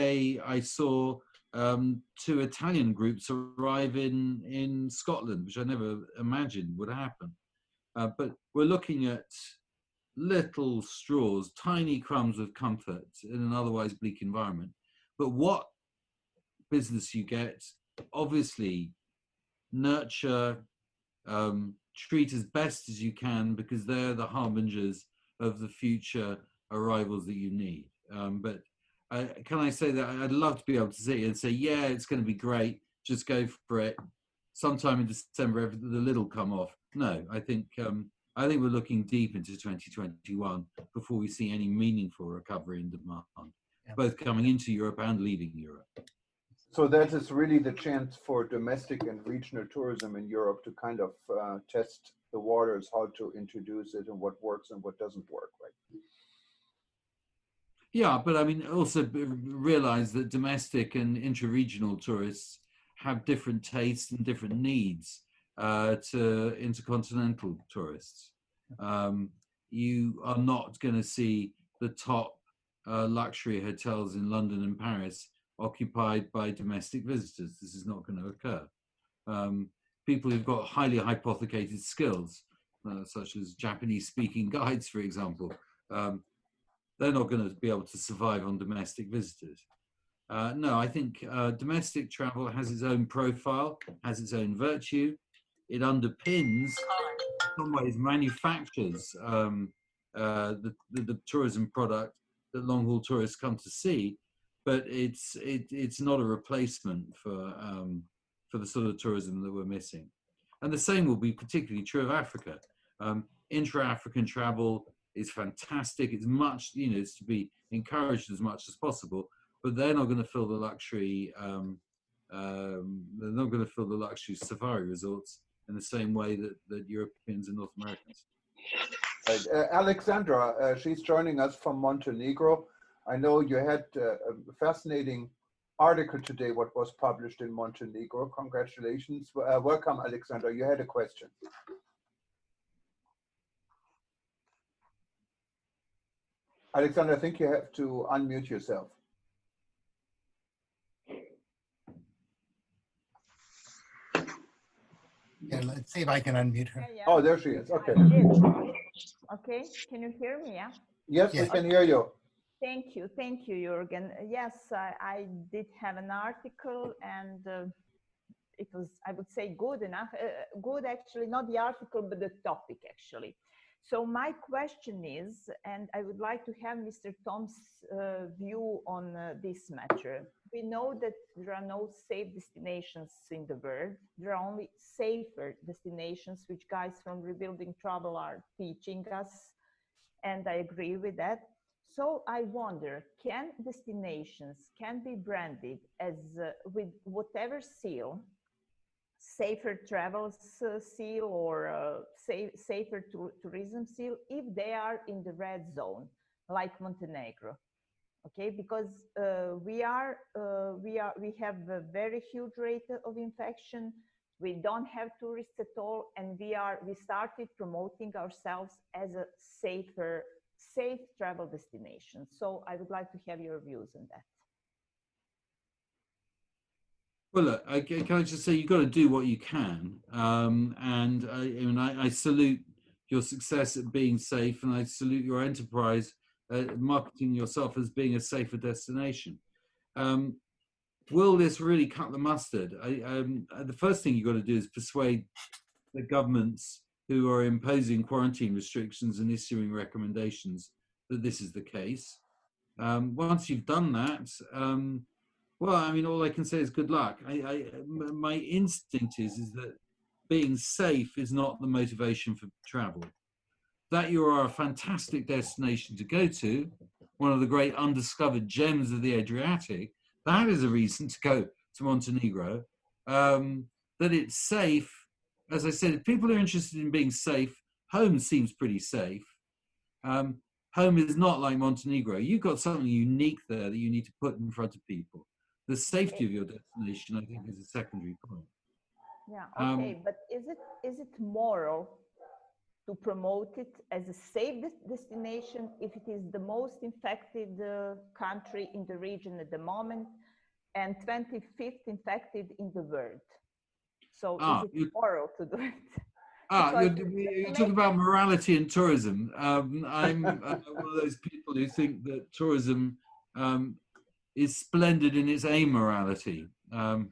I saw 2 Italian groups arrive in Scotland, which I never imagined would happen. But we're looking at little straws, tiny crumbs of comfort in an otherwise bleak environment. But what business you get, obviously, nurture, treat as best as you can, because they're the harbingers of the future arrivals that you need. But can I say that I'd love to be able to sit here and say, yeah, it's going to be great, just go for it. Sometime in December, the lid will come off. No, I think we're looking deep into 2021 before we see any meaningful recovery in demand, both coming into Europe and leaving Europe. So that is really the chance for domestic and regional tourism in Europe to kind of test the waters, how to introduce it and what works and what doesn't work, right? Yeah, but I mean, also realize that domestic and intra-regional tourists have different tastes and different needs to intercontinental tourists. You are not going to see the top luxury hotels in London and Paris occupied by domestic visitors. This is not going to occur. People who've got highly hypothecated skills, such as Japanese-speaking guides, for example, they're not going to be able to survive on domestic visitors. No, I think domestic travel has its own profile, has its own virtue. It underpins, in some ways, manufactures the tourism product that long-haul tourists come to see, but it's not a replacement for the sort of tourism that we're missing. And the same will be particularly true of Africa. Intra-African travel is fantastic. It's much, you know, it's to be encouraged as much as possible, but they're not going to fill the luxury. They're not going to fill the luxury safari resorts in the same way that Europeans and North Americans. Alexandra, she's joining us from Montenegro. I know you had a fascinating article today, what was published in Montenegro. Congratulations. Welcome, Alexandra. You had a question. Alexandra, I think you have to unmute yourself. Yeah, let's see if I can unmute her. Yeah. Oh, there she is. Okay. Okay, can you hear me? Yeah. Yes, Yes. we can hear you. Thank you, Jürgen. Yes, I did have an article, and it was, I would say, good enough. Good, actually, not the article, but the topic, actually. So my question is, and I would like to have Mr. Tom's view on this matter. We know that there are no safe destinations in the world. There are only safer destinations, which guys from Rebuilding Travel are teaching us, and I agree with that. So I wonder, can destinations be branded as with whatever seal, safer travels seal or safer tourism seal, if they are in the red zone, like Montenegro? Okay, because we have a very huge rate of infection. We don't have tourists at all, and we started promoting ourselves as a safe travel destination. So I would like to have your views on that. Well, look, can I just say you've got to do what you can, and I salute your success at being safe, and I salute your enterprise marketing yourself as being a safer destination. Will this really cut the mustard? The first thing you've got to do is persuade the governments who are imposing quarantine restrictions and issuing recommendations that this is the case. Once you've done that, well, I mean, all I can say is good luck. My instinct is that being safe is not the motivation for travel. That you are a fantastic destination to go to, one of the great undiscovered gems of the Adriatic, that is a reason to go to Montenegro. That it's safe, as I said, if people are interested in being safe, home seems pretty safe. Home is not like Montenegro. You've got something unique there that you need to put in front of people. The safety of your destination, I think, is a secondary point. Yeah, okay, but is it moral to promote it as a safe destination if it is the most infected country in the region at the moment and 25th infected in the world. So is it moral to do it? You're talking about morality in tourism. I'm one of those people who think that tourism is splendid in its amorality. I'm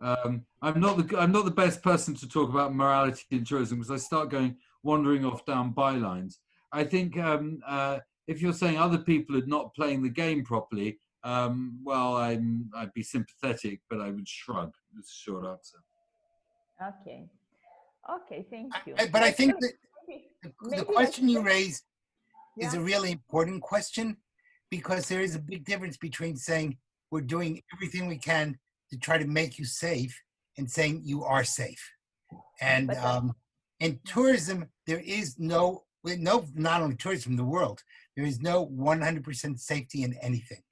not the best person to talk about morality in tourism because I start wandering off down bylines. I think if you're saying other people are not playing the game properly, well, I'd be sympathetic, but I would shrug. That's a short answer. Okay. Okay, thank you. But I think that the question you raised is a really important question, because there is a big difference between saying we're doing everything we can to try to make you safe and saying you are safe. And in tourism, there is not only tourism in the world, there is no 100% safety in anything.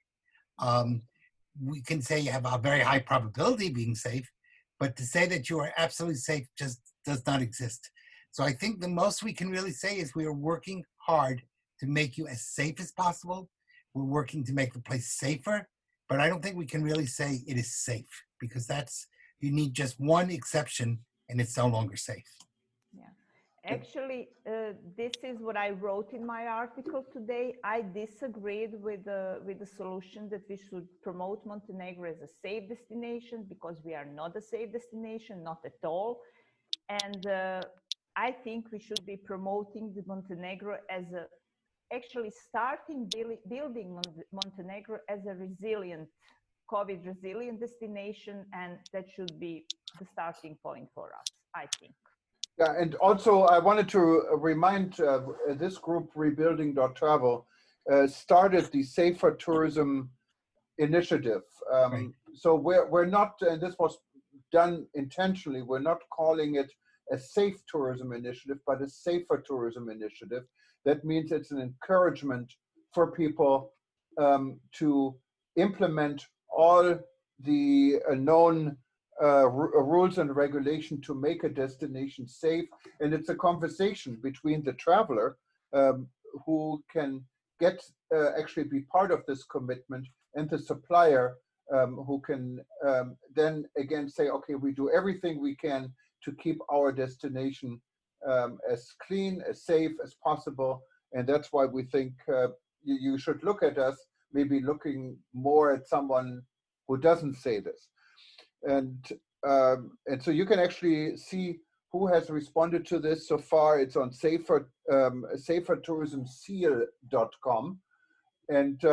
We can say you have a very high probability of being safe, but to say that you are absolutely safe just does not exist. So I think the most we can really say is we are working hard to make you as safe as possible. We're working to make the place safer, but I don't think we can really say it is safe, because you need just one exception and it's no longer safe. Yeah, actually, this is what I wrote in my article today. I disagreed with the solution that we should promote Montenegro as a safe destination, because we are not a safe destination, not at all. And I think we should be promoting the Montenegro as actually starting building Montenegro as a resilient, COVID resilient destination, and that should be the starting point for us, I think. Yeah, and also I wanted to remind this group, Rebuilding.Travel, started the Safer Tourism Initiative. Right. So we're not, and this was done intentionally, we're not calling it a safe tourism initiative, but a safer tourism initiative. That means it's an encouragement for people to implement all the known rules and regulation to make a destination safe. And it's a conversation between the traveler who can actually be part of this commitment, and the supplier who can then again say, okay, we do everything we can to keep our destination as clean, as safe as possible. And that's why we think you should look at us, maybe looking more at someone who doesn't say this. And so you can actually see who has responded to this so far. It's on safertourismseal.com. And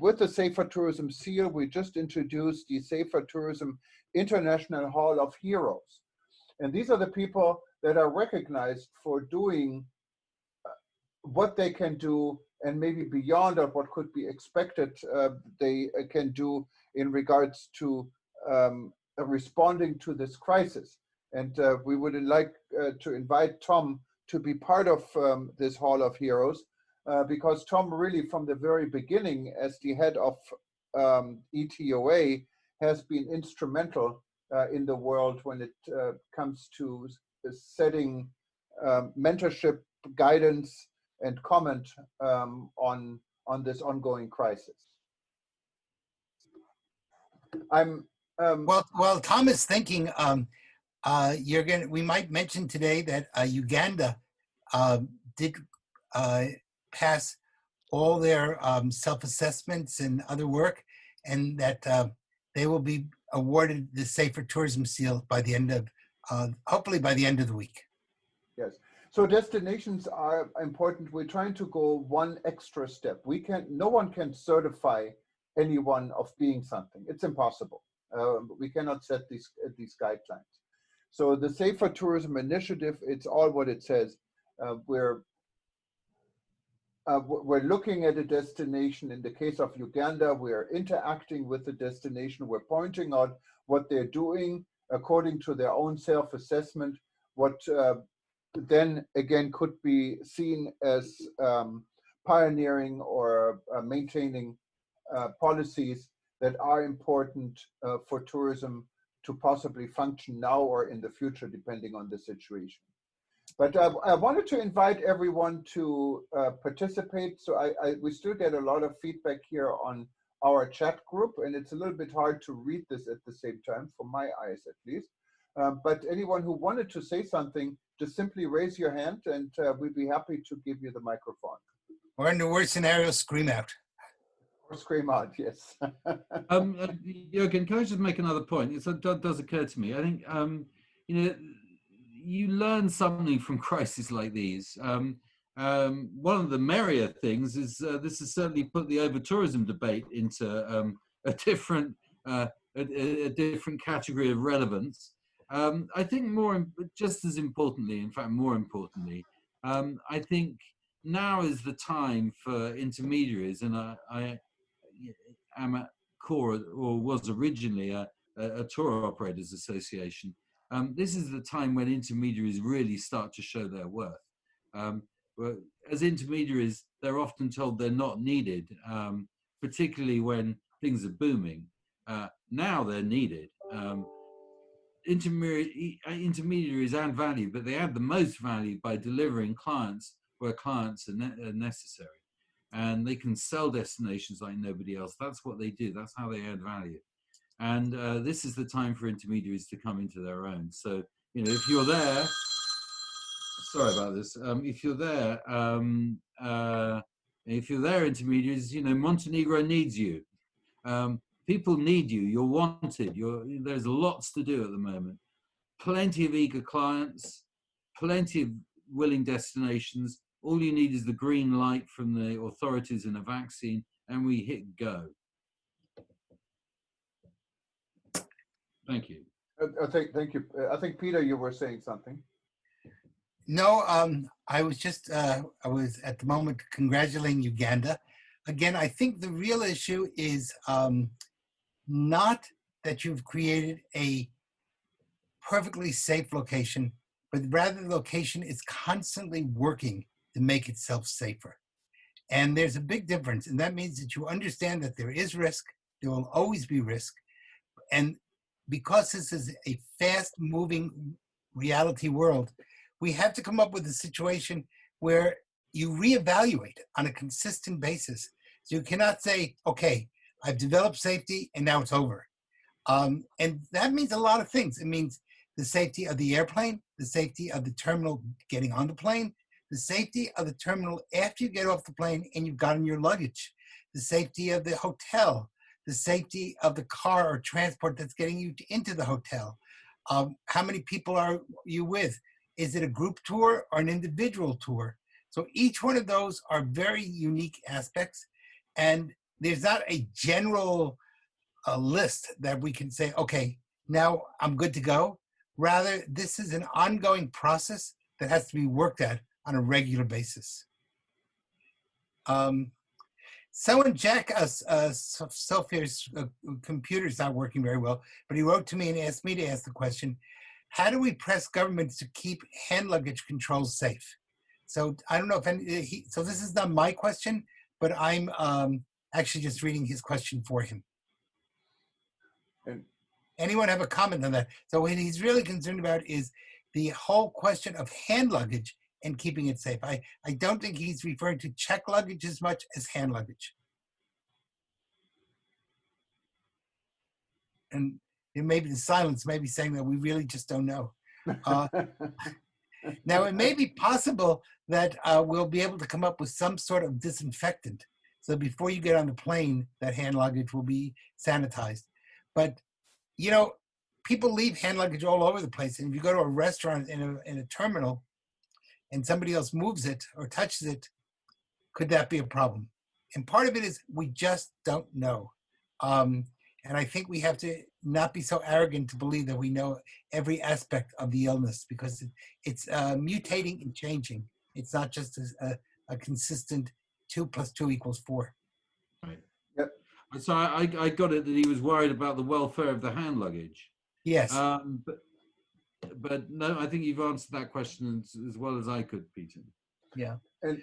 with the Safer Tourism Seal, we just introduced the Safer Tourism International Hall of Heroes. And these are the people that are recognized for doing what they can do, and maybe beyond of what could be expected they can do in regards to responding to this crisis. And we would like to invite Tom to be part of this Hall of Heroes, because Tom really from the very beginning as the head of ETOA has been instrumental in the world when it comes to setting mentorship, guidance, and comment on this ongoing crisis. Well, Tom is thinking. We might mention today that Uganda did pass all their self-assessments and other work, and that they will be awarded the Safer Tourism Seal by the end of, hopefully by the end of the week. Yes. So destinations are important. We're trying to go one extra step. No one can certify anyone of being something. It's impossible. We cannot set these guidelines. So the Safer Tourism Initiative, it's all what it says. We're looking at a destination. In the case of Uganda, we're interacting with the destination. We're pointing out what they're doing according to their own self-assessment, what then again could be seen as pioneering or maintaining policies that are important for tourism to possibly function now or in the future, depending on the situation. But I wanted to invite everyone to participate. So we still get a lot of feedback here on our chat group, and it's a little bit hard to read this at the same time, from my eyes at least. But anyone who wanted to say something, just simply raise your hand, and we'd be happy to give you the microphone. Or in the worst scenario, scream out. Or scream out, yes. Jürgen, can I just make another point? It does occur to me. I think, you know, you learn something from crises like these. One of the merrier things is this has certainly put the over-tourism debate into a different category of relevance. I think just as importantly, in fact, more importantly, I think now is the time for intermediaries, and I am at core, or was originally a Tour Operators Association. This is the time when intermediaries really start to show their worth. As intermediaries, they're often told they're not needed, particularly when things are booming. Now they're needed. Intermediaries add value, but they add the most value by delivering clients where clients are necessary. And they can sell destinations like nobody else. That's what they do. That's how they add value. And this is the time for intermediaries to come into their own. So, you know, if you're there, sorry about this. If you're there, intermediaries, you know, Montenegro needs you. People need you. You're wanted. There's lots to do at the moment. Plenty of eager clients, plenty of willing destinations. All you need is the green light from the authorities and a vaccine, and we hit go. Thank you. Thank you. I think, Peter, you were saying something. No, I was just, I was at the moment congratulating Uganda. Again, I think the real issue is not that you've created a perfectly safe location, but rather the location is constantly working to make itself safer. And there's a big difference, and that means that you understand that there is risk, there will always be risk, and because this is a fast-moving reality world, we have to come up with a situation where you reevaluate on a consistent basis. So you cannot say, okay, I've developed safety and now it's over. And that means a lot of things. It means the safety of the airplane, the safety of the terminal getting on the plane, the safety of the terminal after you get off the plane and you've gotten your luggage, the safety of the hotel, the safety of the car or transport that's getting you into the hotel. How many people are you with? Is it a group tour or an individual tour? So each one of those are very unique aspects. And there's not a general list that we can say, okay, now I'm good to go. Rather, this is an ongoing process that has to be worked at on a regular basis. Someone, Jack, Sophie's computer is not working very well, but he wrote to me and asked me to ask the question, how do we press governments to keep hand luggage controls safe? So I don't know if so this is not my question, but I'm actually just reading his question for him. Anyone have a comment on that? So what he's really concerned about is the whole question of hand luggage and keeping it safe. I don't think he's referring to check luggage as much as hand luggage. And it may be the silence may be saying that we really just don't know. Now, it may be possible that we'll be able to come up with some sort of disinfectant. So before you get on the plane, that hand luggage will be sanitized. But, you know, people leave hand luggage all over the place. And if you go to a restaurant in a terminal and somebody else moves it or touches it, could that be a problem? And part of it is we just don't know. And I think we have to not be so arrogant to believe that we know every aspect of the illness, because it's mutating and changing. It's not just a consistent 2 + 2 = 4. Right. Yep. So I got it that he was worried about the welfare of the hand luggage. Yes. But no, I think you've answered that question as well as I could, Peter. Yeah. And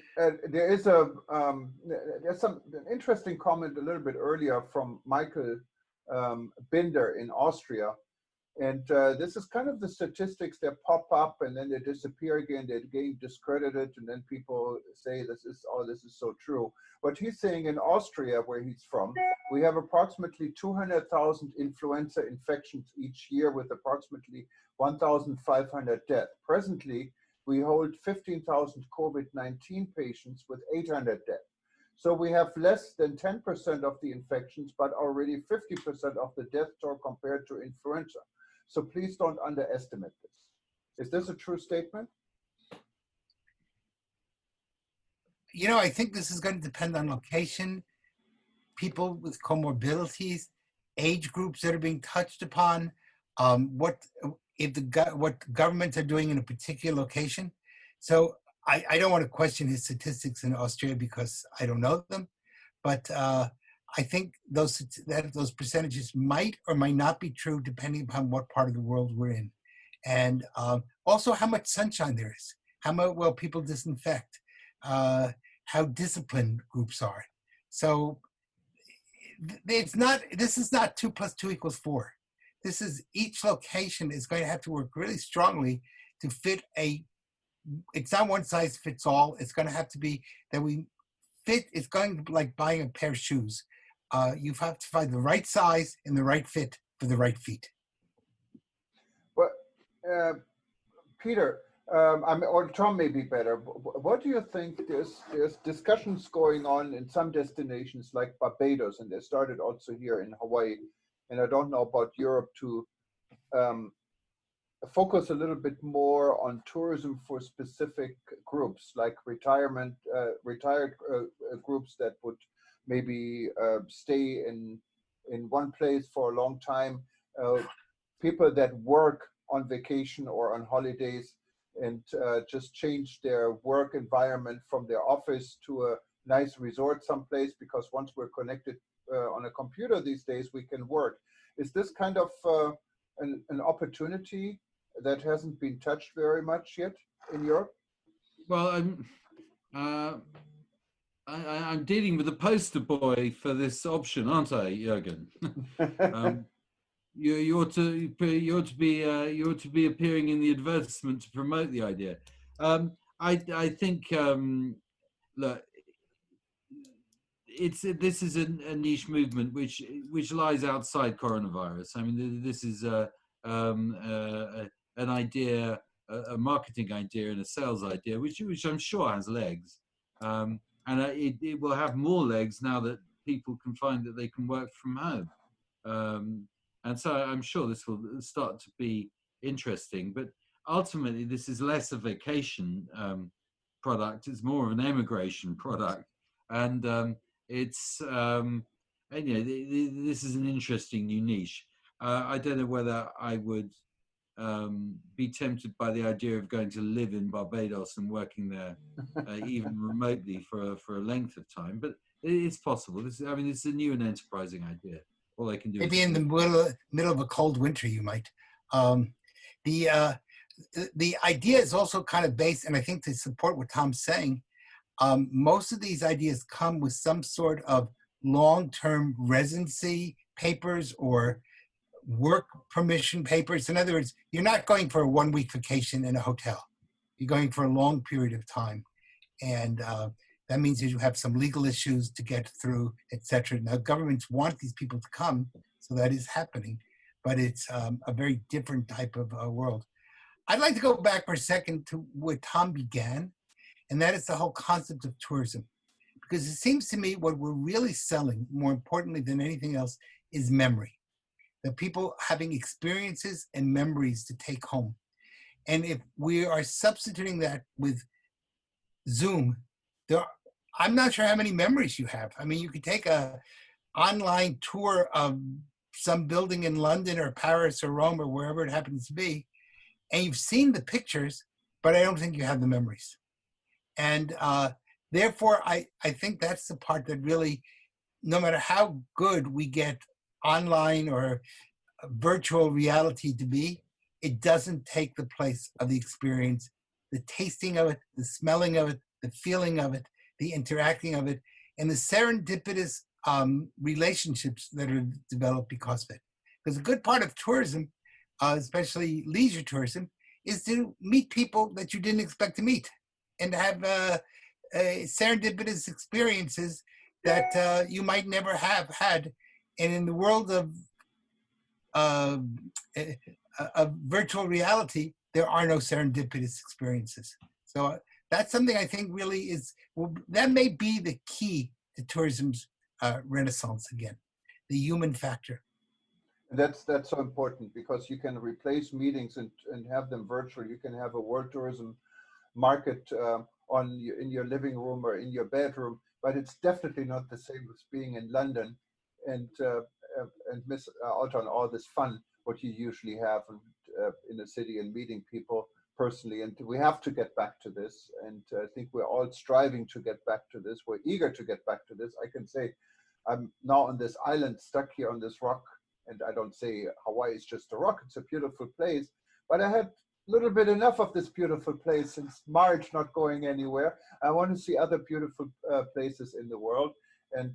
there is there's an interesting comment a little bit earlier from Michael Binder in Austria, And this is kind of the statistics that pop up and then they disappear again, they get discredited, and then people say this is, oh, this is so true. But he's saying in Austria, where he's from, we have approximately 200,000 influenza infections each year with approximately 1,500 deaths. Presently, we hold 15,000 COVID-19 patients with 800 deaths. So we have less than 10% of the infections, but already 50% of the death toll compared to influenza. So please don't underestimate this. Is this a true statement? You know, I think this is going to depend on location, people with comorbidities, age groups that are being touched upon, what governments are doing in a particular location. So I don't want to question his statistics in Austria because I don't know them, but I think those percentages might or might not be true depending upon what part of the world we're in. And also how much sunshine there is, how well people disinfect, how disciplined groups are. So this is not 2 + 2 = 4. This is, each location is going to have to work really strongly to fit it's not one size fits all. It's going to have to be that we fit, it's going to be like buying a pair of shoes. You have to find the right size and the right fit for the right feet. Well, Peter, or Tom may be better. What do you think? There's discussions going on in some destinations like Barbados, and they started also here in Hawaii. And I don't know about Europe, to focus a little bit more on tourism for specific groups, like retired groups that would maybe stay in one place for a long time, people that work on vacation or on holidays and just change their work environment from their office to a nice resort someplace, because once we're connected on a computer these days, we can work. Is this kind of an opportunity that hasn't been touched very much yet in Europe? Well, I'm dealing with the poster boy for this option, aren't I, Jürgen? You ought to be appearing in the advertisement to promote the idea. I think look, this is a niche movement which lies outside coronavirus. I mean, this is an idea, a marketing idea and a sales idea, which I'm sure has legs, and it will have more legs now that people can find that they can work from home, and so I'm sure this will start to be interesting. But ultimately, this is less a vacation product; it's more of an emigration product, and it's and, you know, this is an interesting new niche. I don't know whether I would be tempted by the idea of going to live in Barbados and working there, even remotely for a length of time. But it's possible. It's a new and enterprising idea. All they can do maybe is in the middle of a cold winter, you might. The idea is also kind of based, and I think to support what Tom's saying, most of these ideas come with some sort of long-term residency papers or work permission papers. In other words, you're not going for a 1-week vacation in a hotel. You're going for a long period of time. And that means that you have some legal issues to get through, etc. Now, governments want these people to come, so that is happening, but it's a very different type of world. I'd like to go back for a second to where Tom began, and that is the whole concept of tourism. Because it seems to me what we're really selling, more importantly than anything else, is memory. The people having experiences and memories to take home. And if we are substituting that with Zoom, I'm not sure how many memories you have. I mean, you could take an online tour of some building in London or Paris or Rome or wherever it happens to be, and you've seen the pictures, but I don't think you have the memories. And therefore, I think that's the part that really, no matter how good we get online or virtual reality to be, it doesn't take the place of the experience, the tasting of it, the smelling of it, the feeling of it, the interacting of it, and the serendipitous relationships that are developed because of it. Because a good part of tourism, especially leisure tourism, is to meet people that you didn't expect to meet and to have serendipitous experiences that you might never have had. And in the world of virtual reality, there are no serendipitous experiences. So that's something I think really is, well, that may be the key to tourism's renaissance again, the human factor. That's so important, because you can replace meetings and have them virtual. You can have a world tourism market in your living room or in your bedroom, but it's definitely not the same as being in London and miss out on all this fun what you usually have in a city and meeting people personally. And we have to get back to this, and I think we're all striving to get back to this. We're eager to get back to this. I can say I'm now on this island, stuck here on this rock, and I don't say Hawaii is just a rock, it's a beautiful place, but I had a little bit enough of this beautiful place since March, not going anywhere. I want to see other beautiful places in the world, and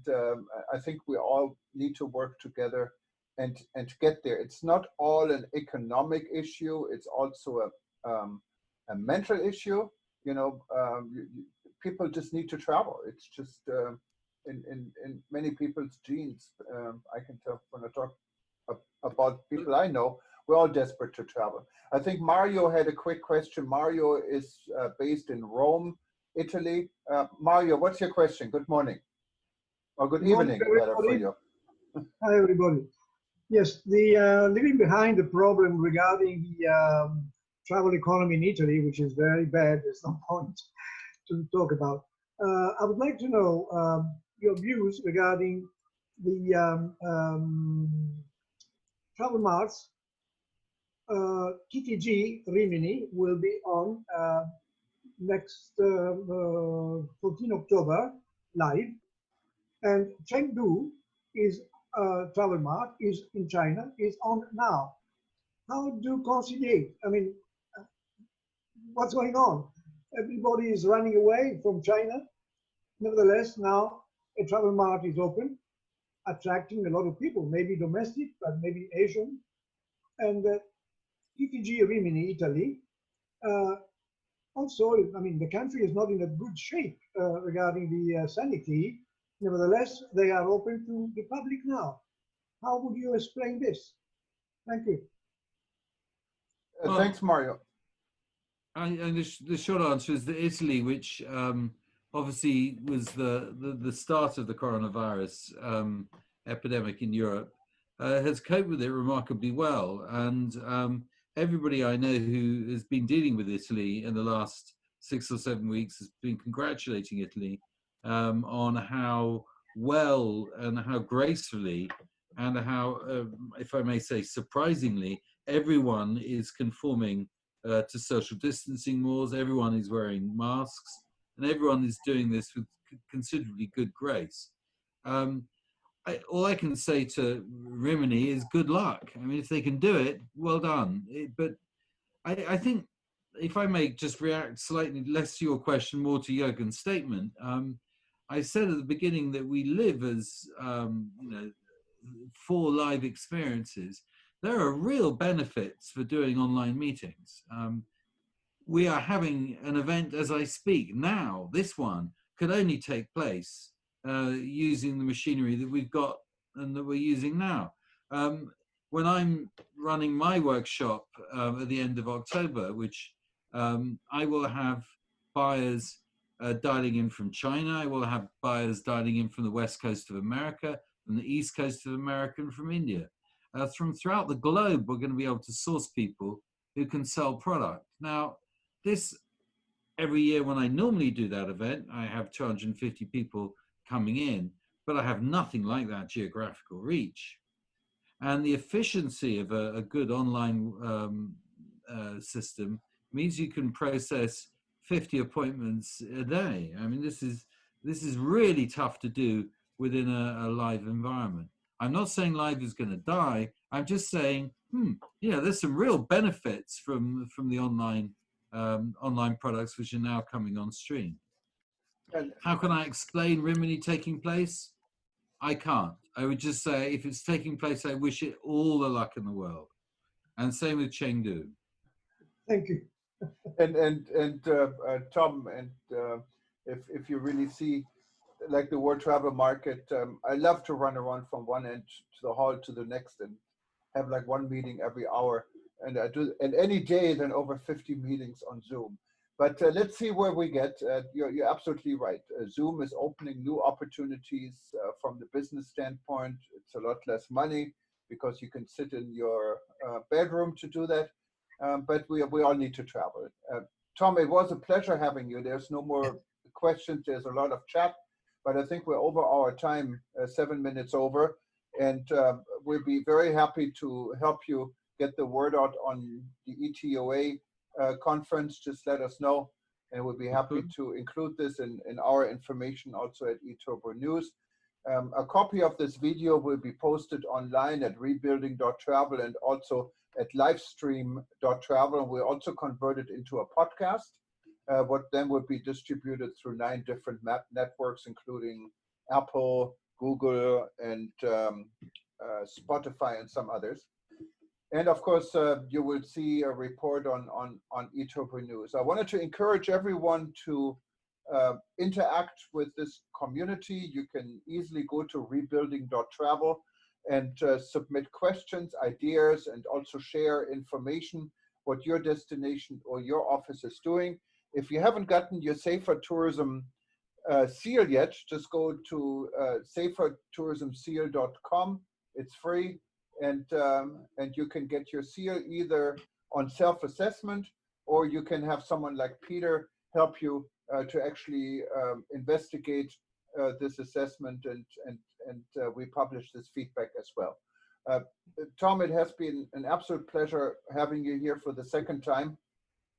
I think we all need to work together and get there. It's not all an economic issue, it's also a mental issue. You know, people just need to travel. It's just in many people's genes. I can tell when I talk about people I know, we're all desperate to travel. I think Mario had a quick question. Mario is based in Rome, Italy. Mario, what's your question? Good morning. Or good evening, better for you. Hi, everybody. Yes, the leaving behind the problem regarding the travel economy in Italy, which is very bad, there's no point to talk about. I would like to know your views regarding the travel marts. TTG Rimini will be on next 14 October live, and Chengdu is travel mart is in China, is on now. How do you conciliate? I mean, what's going on? Everybody is running away from China. Nevertheless, now a travel mart is open, attracting a lot of people, maybe domestic, but maybe Asian. And ETG Rimini, Italy, also, I mean, the country is not in a good shape regarding the sanity. Nevertheless, they are open to the public now. How would you explain this? Thank you. Thanks, Mario. And the short answer is that Italy, which obviously was the start of the coronavirus epidemic in Europe, has coped with it remarkably well. And everybody I know who has been dealing with Italy in the last 6 or 7 weeks has been congratulating Italy on how well and how gracefully and how, if I may say, surprisingly, everyone is conforming to social distancing laws, everyone is wearing masks, and everyone is doing this with considerably good grace. All I can say to Rimini is good luck. I mean, if they can do it, well done. But I think, if I may just react slightly less to your question, more to Jürgen's statement, I said at the beginning that we live as, you know, for live experiences. There are real benefits for doing online meetings. We are having an event as I speak now. This one could only take place using the machinery that we've got and that we're using now. When I'm running my workshop at the end of October, which I will have buyers dialing in from China, I will have buyers dialing in from the West Coast of America, from the East Coast of America, and from India. From throughout the globe, we're going to be able to source people who can sell product. Now, this, every year when I normally do that event, I have 250 people coming in, but I have nothing like that geographical reach. And the efficiency of a good online system means you can process 50 appointments a day. I mean, this is really tough to do within a live environment. I'm not saying live is going to die. I'm just saying, you know, there's some real benefits from the online products which are now coming on stream. How can I explain Rimini taking place? I can't. I would just say, if it's taking place, I wish it all the luck in the world. and same with Chengdu. Thank you. And Tom, and if you really see like the world travel market, I love to run around from one end to the hall to the next and have like one meeting every hour, and I do, and any day then over 50 meetings on Zoom. But let's see where we get. You're absolutely right. Zoom is opening new opportunities from the business standpoint. It's a lot less money because you can sit in your bedroom to do that. But we all need to travel. Tom, it was a pleasure having you. There's no more questions. There's a lot of chat, but I think we're over our time, 7 minutes over. And we'll be very happy to help you get the word out on the ETOA conference. Just let us know, and we'll be happy to include this in our information also at eTober News. A copy of this video will be posted online at rebuilding.travel and also at livestream.travel. We'll also convert it into a podcast, what then will be distributed through 9 different networks, including Apple, Google, and Spotify, and some others. And of course, you will see a report on eTober News. I wanted to encourage everyone to interact with this community. You can easily go to rebuilding.travel and submit questions, ideas, and also share information, what your destination or your office is doing. If you haven't gotten your Safer Tourism seal yet, just go to safertourismseal.com. It's free, and you can get your seal either on self-assessment, or you can have someone like Peter help you to actually investigate this assessment, and we publish this feedback as well. Tom, it has been an absolute pleasure having you here for the second time.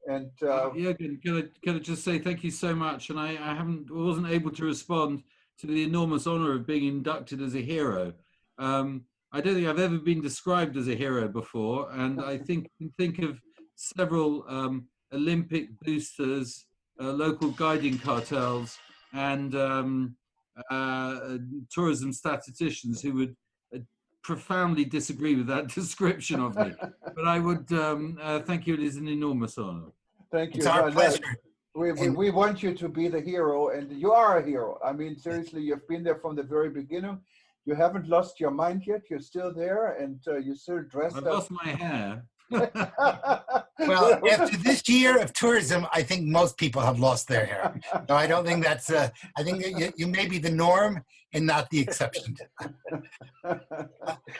And yeah, can I just say thank you so much. And I wasn't able to respond to the enormous honor of being inducted as a hero. I don't think I've ever been described as a hero before, and I think of several Olympic boosters, local guiding cartels, and tourism statisticians who would profoundly disagree with that description of me. But I would thank you. It is an enormous honor. Thank you. It's our pleasure. We want you to be the hero, and you are a hero. I mean, seriously, you've been there from the very beginning. You haven't lost your mind yet. You're still there, and you're still dressed up. I've lost my hair. Well, after this year of tourism, I think most people have lost their hair. So I don't think that's, I think you may be the norm and not the exception.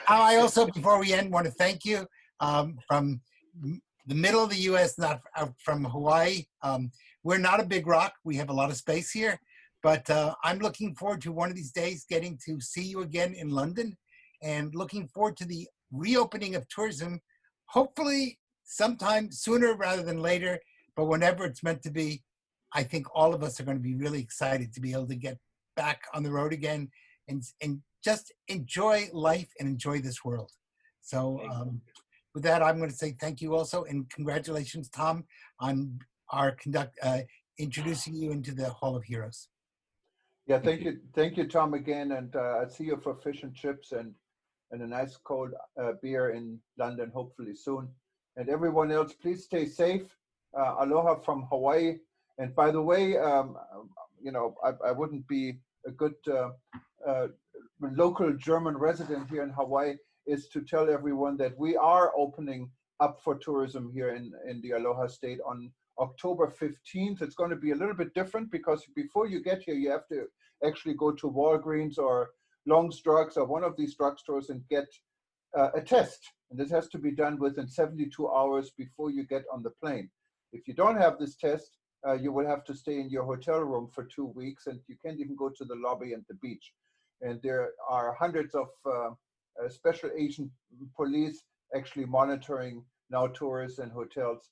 I also, before we end, want to thank you from the middle of the U.S., not from Hawaii. We're not a big rock. We have a lot of space here, but I'm looking forward to one of these days getting to see you again in London, and looking forward to the reopening of tourism, hopefully sometime sooner rather than later, but whenever it's meant to be. I think all of us are going to be really excited to be able to get back on the road again and just enjoy life and enjoy this world. So with that, I'm going to say thank you also, and congratulations, Tom, on our introducing you into the Hall of Heroes. Yeah, thank you, Tom, again, and I'll see you for fish and chips and a nice cold beer in London, hopefully soon. And everyone else, please stay safe. Aloha from Hawaii. And by the way, you know, I wouldn't be a good local German resident here in Hawaii is to tell everyone that we are opening up for tourism here in the Aloha State on October 15th. It's going to be a little bit different because before you get here, you have to actually go to Walgreens or Long's Drugs or one of these drugstores and get a test. And this has to be done within 72 hours before you get on the plane. If you don't have this test, you will have to stay in your hotel room for 2 weeks, and you can't even go to the lobby and the beach. And there are hundreds of special agent police actually monitoring now tourists and hotels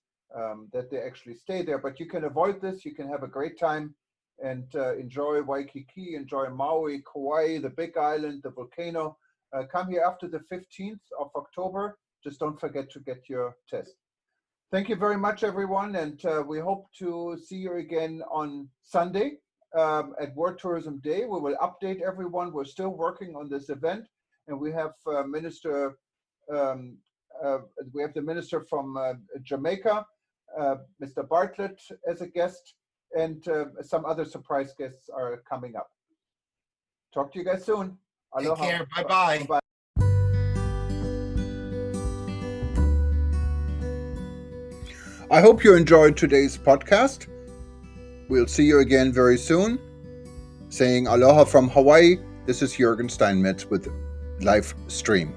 that they actually stay there. But you can avoid this. You can have a great time and enjoy Waikiki, enjoy Maui, Kauai, the Big Island, the volcano. Come here after the 15th of October. Just don't forget to get your test. Thank you very much, everyone, and we hope to see you again on Sunday at World Tourism Day. We will update everyone. We're still working on this event, and we have Minister We have the minister from Jamaica, Mr. Bartlett, as a guest, and some other surprise guests are coming up. Talk to you guys soon. Aloha. Take care. Bye-bye. Bye-bye. I hope you enjoyed today's podcast. We'll see you again very soon. Saying aloha from Hawaii, this is Jürgen Steinmetz with Live Stream.